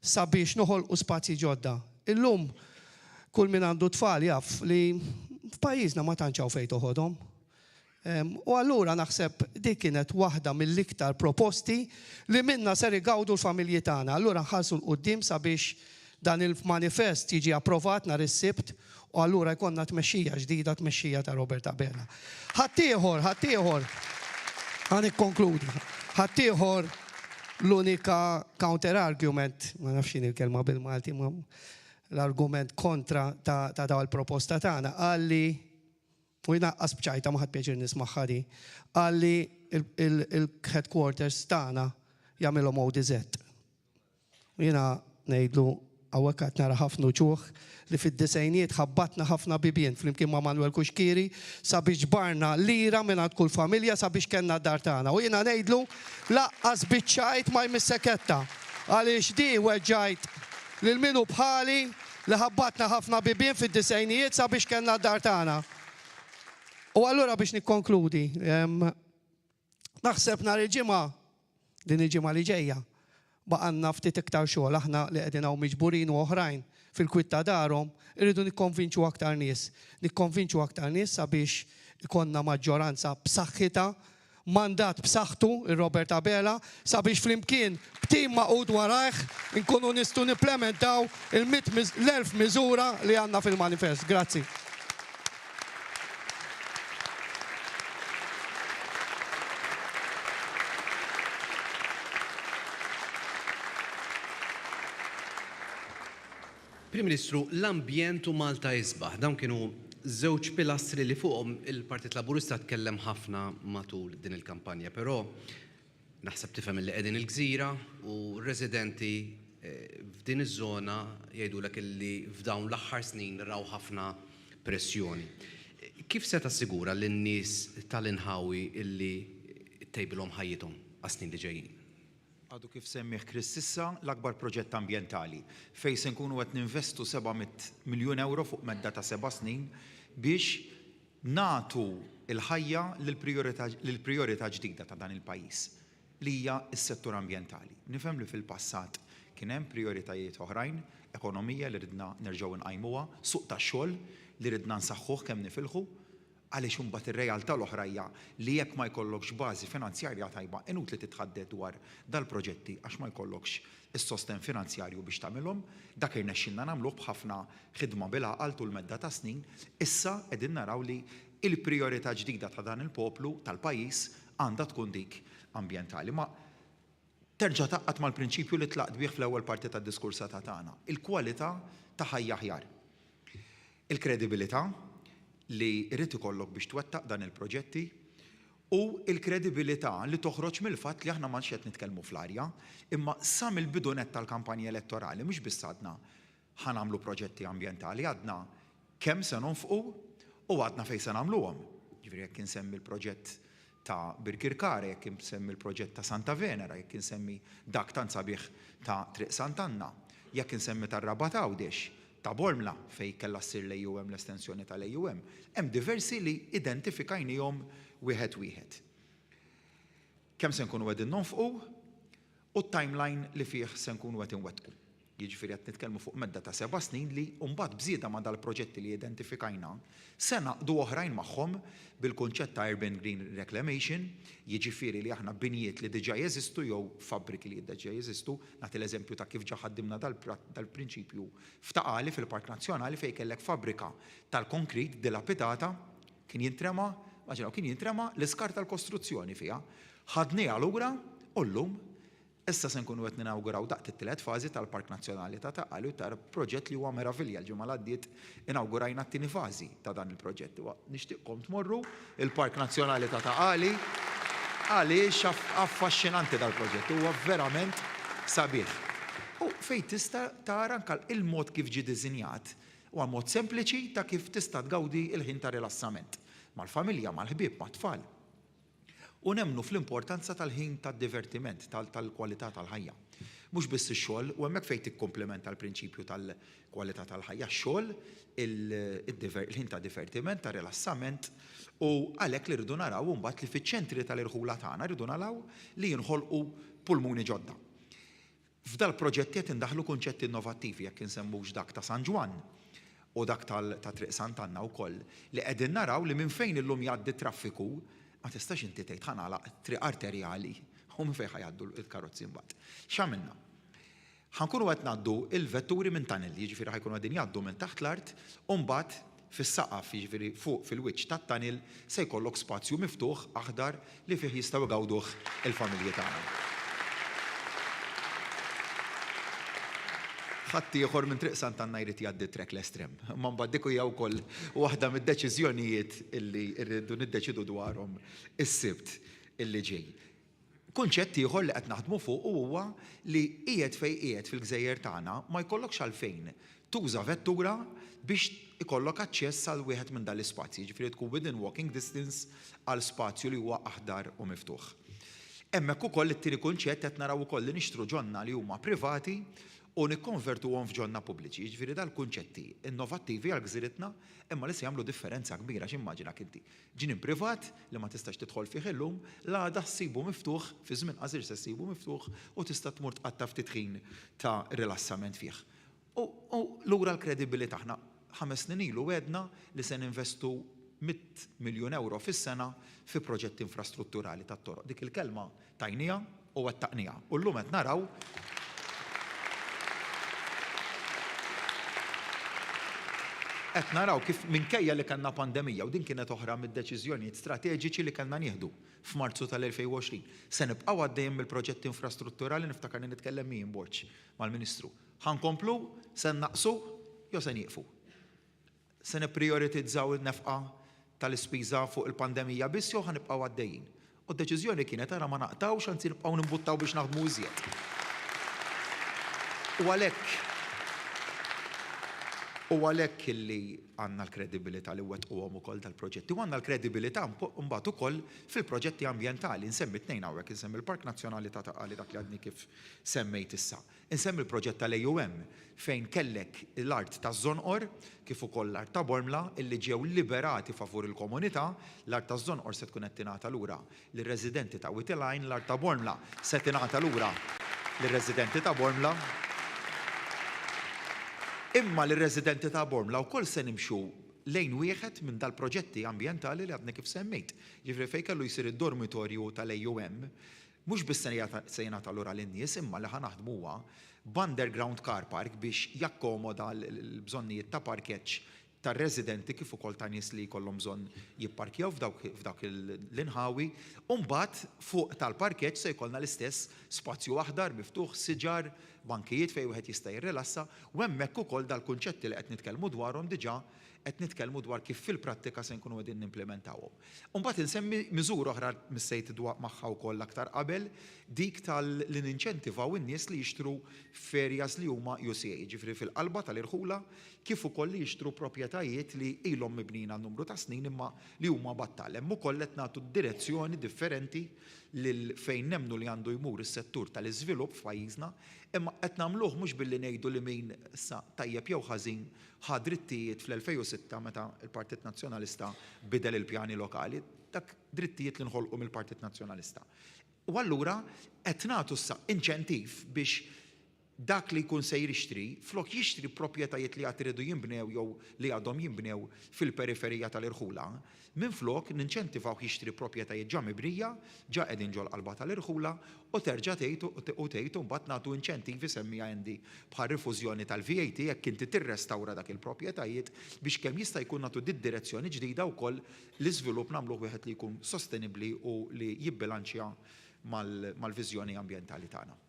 sabiex noħolqu spazji ġodda. Illum kull min għandu tfal jaf li f'pajjiżna ma tantx hawn fejn toħodhom. U allura naħseb dik kienet waħda mill-iktar proposti li minna ser igawdu l-familji tagħna. Allura nħarsu l-qudiem sabiex dan il-manifest jiġi approvat nhar is-Sibt u allura jkollna tmexxija ġdida, tmexxija ta' Robert Abela. Ħaddieħor, ħanikkonkludi. Ħaddieħor l-unika counter argument, ma nafx il-kelma bil-Malti, l-argument kontra ta' daw il-proposta tagħna għalli u jnaqqas bċajta maħad pieċir nismaħħa di, għalli il-headquarters tagħna jagħmilhom ODZ. U jiena ngħidlu għawek għat nara ħafna ċuħ li fid-disajniet ħabbatna ħafna bibien flimkien ma' Manuel Kuxkiri sabiex ġbarna lira minn kull familja sabiex kenna d-dar tagħna. U jiena ngħidlu laqqas biċċajt ma jmisseketta għaliex di weġġajt lil minu bħali li ħabbatna ħafna bibien fid-disajniet sabiex kenna d-dar tagħna. U allura biex nikkonkludi, naħseb nhar il-ġimgħa din il-ġimgħa li ġejja baqanna ftit iktar xogħol aħna li qegħdin hawn miġburin u oħrajn fil-kwitta darhom irridu nikkonvinċu aktar nies. Nikkonvinċu aktar nies sabiex ikonna maġġoranza b'saħħitha, mandat b'saħħtu ir-Robert Abela sabiex flimkien b'tim maqud warajh inkunu nistgħu nipplementaw l-1000 miżura li għandna fil-manifest. Grazzi. Prim Ministru, l-ambjent u Malta jisbaħ, dawn kienu żewġ pilastri li fuqhom il-Partit Laburista tkellem ħafna matul din il-kampanja, però naħseb tifhem li qegħdin il-Gżira u residenti f'din iż-żona jgħidulek illi f'dawn l-aħħar snin raw ħafna pressjoni. Kif se tassigura lin-nies tal-inħawi illi tejbilhom ħajjithom għas-snin li ġejjin? Għadu kif semmiħ Chris sissa l-akbar proġett ambjentali fejn se nkunu qed ninvestu 700 miljun euro fuq medda ta' 7 snin biex nagħtu l-ħajja lill-prijorità ġdida ta' dan il-pajjiż li hija s-settur ambjentali. Nifhem li fil-passat kien hemm prijoritajiet oħrajn, ekonomija li ridna nerġgħu nqajmuha, suq tax-xogħol li ridna nsaħħuh kemm nifilħu, għaliex imbagħad ir-realtà l-oħra hija li jekk ma jkollokx bażi finanzjarja tajba inutli titħadded dwar dal-proġetti għax ma jkollokx is-sosten finanzjarju biex tagħmilhom, dak irnexxilna nagħmluh b'ħafna ħidma bil-għaqal tul medda ta' snin, issa qegħdin naraw li l-prijorità ġdida ta' dan il-poplu tal-pajjiż għandha tkun dik ambjentali. Ma terġa' taqqat mal-prinċipju li tlaqt bih fl-ewwel parti tad-diskursa ta' tagħna, il-kwalità ta' ħajja aħjar. Il-kredibilità li rrid ikollok biex twettaq dan il-proġetti u l-kredibilità li toħroġ mill-fatt li aħna ma qed nitkellmu fl-arja, imma sa mill-bidunet tal-kampanja elettorali mhux biss għadna ħanamlu proġetti ambjentali, għadna kemm se nonfqu u għadna fejn se nagħmluhom. Ġifieri jekk insemmi l-proġett ta' Birkirkare, jekk insemmi l-proġett ta' Santa Venera, jekk insemmi dak tant sabiħ ta' Triq Sant'Anna, jekk insemmi tar-Rabat Għawdex, ta' Bormla fej kella ssir l-AUM l-estensjoni tal-AUM, hemm diversi li identifikajnihom wieħed. Kemm se nkunu qegħdin nonfqu u t-timeline li fih se nkunu qed inwettqu. Jiġifieri qed nitkellmu fuq medda ta' 7 snin li mbagħad bżieda ma' dal-proġetti li identifikajna se naqdu oħrajn magħhom bil-kunċett ta' Urban Green Reclamation, jiġifieri li aħna binjiet li diġà jeżistu jew fabbriki li diġà jeżistu, nagħti l-eżempju ta' kif ġa ħaddimna dal-prinċipju f'Taqali fil-Park Nazzjonali fejn kellek fabbrika tal-konkrit dilapidata kien jintrema l-iskar tal-kostruzzjoni fiha. Ħadniha lura u llum issa se nkunu qed ninawguraw daqt it-tielet fażi tal-Park Nazzjonali ta' Taqali u tar proġett li huwa meravilja l-ġimgħa l-għaddiet inawgurajna t-tieni fażi ta' dan il-proġett. Nixtieqkom tmorru il-Park Nazzjonali ta' Taqali għaliex affaxxinanti dal-proġett, huwa verament sabiħ. U fejn tista' tara anke il-mod kif ġie diżinjat huwa mod sempliċi ta' kif tista' tgawdi l-ħin ta' rilassament mal-familja, mal-ħbieb, mat-tfal. U nemmnu fl-importanza tal-ħin tad-divertiment, tal-kwalità tal-ħajja. Mhux biss ix-xogħol, u hemmhekk fejn tikkomplementa l-prinċipju tal-kwalità tal-ħajja, x-xogħol, il-ħin ta' divertiment, ta' rilassament, u għalhekk li rridu naraw mbagħad li fiċ-ċentri tal-irħula tagħna rridu naraw li jinħolqu pulmuni ġodda. F'dal proġetti qed indaħlu kunċetti innovattivi jekk insemmux dak ta' San Ġwan u dak ta' Triq Sant'Anna wkoll li qegħdin naraw li minn fejn illum jgħaddi traffiku ma tistax inti tgħid ħanagħlaq triq arterjali u minn fejn ħajgħaddu l-karozzi mbagħad. X'għamilna? Ħankunu qed ngħaddu il-vetturi minn tanelli, jiġifieri ħajkunu qegħdin jgħaddu minn taħt l-art u mbagħad fis-saqaf jiġifieri fuq fil-wiċċ tat-tanil se jkollok spazju miftuħ aħdar li fih jistgħu jgawduh il-familji tagħna. Ħadd ieħor minn Triq Sant'Anna jrid jgħaddi trek l-estrem. Ma mbagħad dik hija wkoll waħda mid-deċiżjonijiet illi rridu niddeċidu dwarhom is-sibt illi ġej. Kunċett ieħor li qed naħdmu fuq huwa li qiegħed fejn qiegħed fil-Gżejjer tagħna ma jkollokx għalfejn tuża vettura biex ikollok aċċess għal wieħed minn dal-ispazji, ġifieri tkun within walking distance għal spazju li huwa aħdar u miftuħ. Hemmhekk ukoll it-tieni kunċett qed naraw ukoll li nixtru ġonna li huma privati u nikkonvertuhom f'ġonna pubbliċi, ġifieri dal-kunċetti innovattivi għal gżiritna imma li se jagħmlu differenza kbira x'immaġinak inti. Ġinien privat li ma tistax tidħol fih illum l-għada ssibu miftuħ fi żmien qasir se ssibu miftuħ u tista' tmur tqatta' ftit ħin ta' rilassament fih. U lura l-kredibilità aħna 5 snin ilu għedna li se ninvestu 100 miljun euro fis-sena fi proġetti infrastrutturali tat-toroq. Dik il-kelma tajnija u għattaqnija. U llum qed naraw kif minkejja li kellna pandemija u din kienet oħra mid-deċiżjonijiet strateġiċi li kellna nieħdu f'Marzu tal-2020. Se nibqgħu għaddejjem bil-proġetti infrastrutturali niftakar li nitkellem min Borċ mal-Ministru. Ħankomplu, se naqsu jew se nieqfu. Se nipprioritizzaw il-nefqa tal-ispiża fuq il-pandemija biss jew ħanibqgħu għaddejjin. U d-deċiżjoni kienet ara ma naqtawx anzi nibqgħu nimbuttaw biex naħdmu iżjed. U għalhekk illi għandna l-kredibilità li wettquhom ukoll tal-proġetti u għandna l-kredibilità mbagħad ukoll fil-proġetti ambjentali. Insemmi tnejn hawnhekk, insemmi l-Park Nazzjonali ta' Taqali dak li għadni kif semmejt issa. Insemmi l-proġett tal-AUM fejn kellek l-art ta' Żonqor kif ukoll l-art ta' Bormla illi ġew liberati favur il-komunità, l-art ta' Żonqor se tkun qed tingħata lura lir-residenti ta' Witilajn, l-art ta' Bormla se tingħata lura lir-residenti ta' Bormla. Imma l-residenti ta' Bormla wkoll se nimxu lejn wieħed minn dal-proġetti ambjentali li għadni kif semmejt. Ġifri fejn kellu jsir id-dormitorju tal-AUM, mhux biss se jingħata lura lin-nies imma li ħanaħdmu huwa b'underground car park biex jakkomoda l-bżonnijiet ta' parkeġġ tar-residenti kif ukoll ta' nies li jkollhom bżonn jipparkjaw f'dawk l-inħawi u mbagħad fuq tal-parkeġġ se jkollna l-istess spazju aħdar miftuħ siġar bankijiet fejn wieħed jista' jirrilassa u hemmhekk ukoll dal-kunċetti li qed nitkellmu dwarhom diġà qed nitkellmu dwar kif fil-prattika se nkunu qegħdin nimplementawhom. U mbagħad insemmi miżura oħra missejt magħha wkoll aktar qabel dik li ninċentivaw in-nies li jixtru ferjas li huma UCA, ġifri fil-qalba tal-irħula kif ukoll li jixtru proprjetajiet li ilhom mibnin għal numru ta' snin imma li huma battal. Hemm ukoll qed nagħtu direzzjoni differenti lil fejn nemmnu li għandu jmur is-settur tal-iżvilupp f'pajjiżna, imma qed nagħmluh mhux billi ngħidu li min issa tajjeb jew ħażin ħa drittijiet fl-2006 meta l-Partit Nazzjonalista bidel il-pjani lokali, dak drittijiet li nħolqu mill-Partit Nazzjonalista. U allura qed nagħtu issa inċentiv biex dak li jkun se jixtri, flok jixtri proprjetajiet li għad iridu jinbnew jew li għadhom jinbnew fil-periferija tal-irħula, minn flok ninċentivaw jixtri proprjetajiet ġa mibrija, ġa qegħdin ġol qalba tal-irħula u terġa' tgħidu mbagħad nagħtu inċentivi semmija għandi bħal rifużjoni tal-VAT jekk inti tirrestawra dak il-proprjetajiet biex kemm jista' jkun nagħtu direzzjoni ġdida wkoll l-iżvilupp nagħmluh wieħed li jkun sostenibbli u li jibbilanċja mal-viżjoni ambjentali tagħna.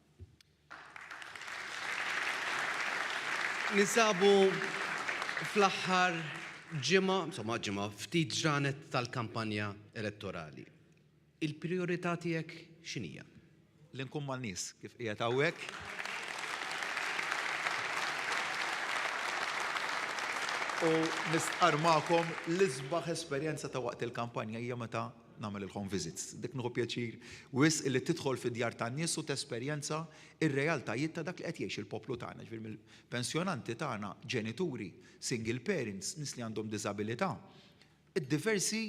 Ninsabu fl-aħħar ġimgħa, ftit ġranet tal-kampanja elettorali. Il-priorità tiegħek x'inhija? Li nkun mal-nies kif qiegħed hawnhekk. U nistqar magħkom l-isbaħ esperjenza ta' waqt il-kampanja hija meta nagħmel il-home visits. Dik nieħu pjaċir wis illi tidħol fid-djar tan-nies u tesperjenza ir-realtajiet ta' dak li qed jgħix il-poplu tagħna. Ġifier mill-pensjonanti tagħna, ġenituri, single parents, nies li għandhom diżabilità. Id-diversi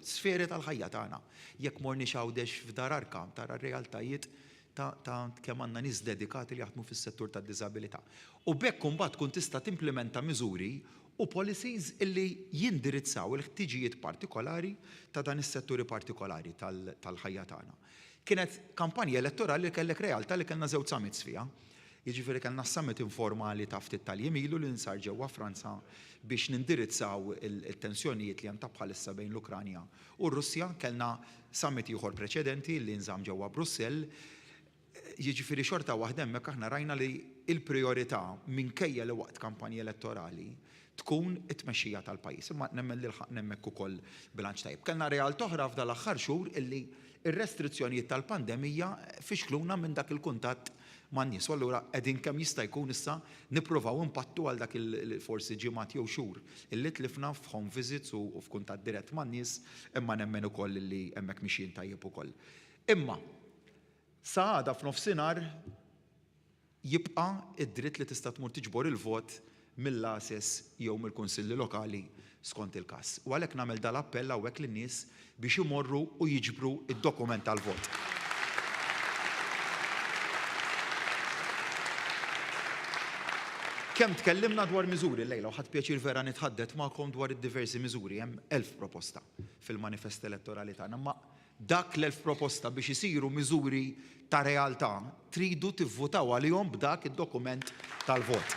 sferi tal-ħajja tagħna. Jekk morniex għawdex f'dar arkam tara r-realtajiet ta' kemm għandna nies dedikati li jaħdmu fis-settur tad-diżabilità. U bekk imbagħad tkun tista' timplementa miżuri u policies illi jindirizzaw il-ħtiġijiet partikolari ta' dan is-setturi partikolari tal-ħajja tagħna. Kienet kampanja elettorali li kellek realtà li kellna żewġ summits fiha. Jiġifieri kellna summit informali ta' ftit tal-jemilu li nsar ġewwa Franza biex nindirizzaw il-tensjonijiet li hemm ta' bħalissa bejn l-Ukranja u r-Russja. Kellna summit ieħor preċedenti li nżamm ġewwa Brussell. Jiġifieri xorta waħda hemmhekk aħna rajna li l-prijorità minkejja li waqt kampanja elettorali tkun it-tmexxija tal-pajjiż. Imma nemmen li ħaq hemmhekk ukoll bilanċ tajjeb. Kellna realtà oħra f'dal aħħar xhur illi ir-restrizzjonijiet tal-pandemija fixkluna minn dak il-kuntatt man nies. Allura qegħdin kemm jista' jkun issa nippruvaw impattu għal dak forsi ġimgħat jew xhur illi tlifna f'home visits u f'kuntatt dirett man nies imma nemmen ukoll li hemmhekk mixjin tajjeb ukoll. Imma sa għada f'nofsinhar jibqa' id-dritt li tista' tmur tiġbor il-vot mill-ases jew mill-kunsilli lokali skont il-każ. U għalhekk nagħmel dal-appell hawnhekk lin-nies biex imorru u jiġbru id-dokument tal-vot. Kemm tkellimna dwar miżuri lejla u ħadd pjaċir vera nitħaddet magħkom dwar id-diversi miżuri, hemm 1000 proposta fil-manifest elettorali tagħna, ma dak l-1000 proposta biex isiru miżuri ta' realtà tridu tivvutaw għalihom b'dak id-dokument tal-vot.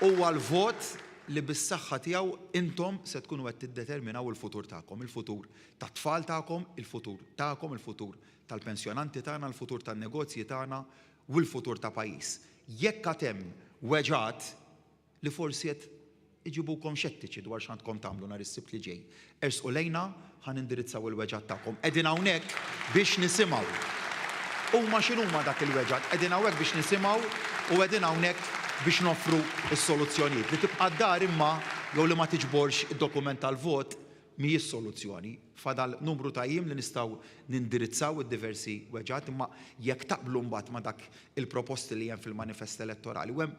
Huwa l-vot li bis-saħħa tiegħu intom se tkunu qed tiddeterminaw il-futur tagħkom, il-futur tat-tfal tagħkom, il-futur tagħkom, il-futur tal-pensjonanti tagħna, il-futur tan-negozji tagħna u l-futur ta' pajjiż. Jekk għad hemm weġat li forsi qed iġibukom xettiċi dwar x'għandkom tagħmlu nhar is-sibt li ġej. Ersqu lejna ħan indirizzaw il-weġat tagħkom. Qegħdin hawnhekk biex nisimgħu. Huma x'inhuma dak il-weġat, qegħdin hawnhekk biex nisimgħu u qegħdin hawnhekk biex noffru s-soluzzjonijiet. Li tibqa' d-dar imma jew li ma tiġborx id-dokument tal-vot mhijiex soluzzjoni. Fadal numru ta' jiem li nistgħu nindirizzaw id-diversi weġat, imma jekk taqblu mbagħad ma' dak il-proposti li hemm fil-manifest elettorali. U hemm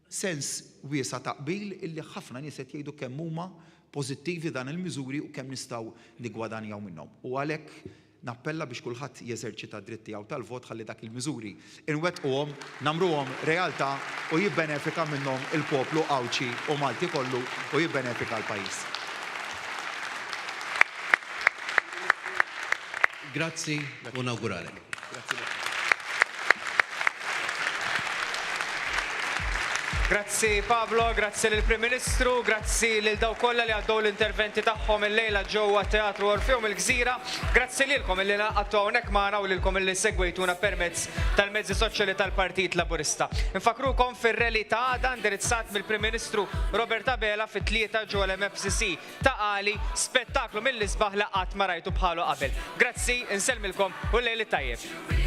sens wiesa taqbil illi ħafna nies qed jgħidu kemm huma pożittivi dan il-miżuri u kemm nistgħu nigwadanjaw minnhom. U għalhekk nappella biex kulħadd jeżerċita d-dritt tiegħu tal-vot ħalli dak il-miżuri inwettquhom, nagħmluhom realtà u jibbenefika minnhom il-poplu Awċi u Malti kollu u jibbenefika l-pajjiż. Grazzi u nawguralek. Grazzi Pablo, grazzi lill-Prim Ministru, grazzi lil daw kollha li għaddew l-interventi tagħhom illejla ġewwa Teatru Orfeum il-Gżira. Grazzi lilkom illi naqgħodtu hawnhekk magħna u lilkom illi segwejtuna permezz tal-mezzi soċjali tal-Partit Laburista. Infakrukom fir-rally ta' għada indirizzat mill-Prim Ministru Robert Abela fit-3 ġewwa l-MFCC ta' Qali, spettaklu mill-isbaħ li qatt ma rajtu bħalu qabel. Grazzi, insellmilkom u l-lejl tajjeb.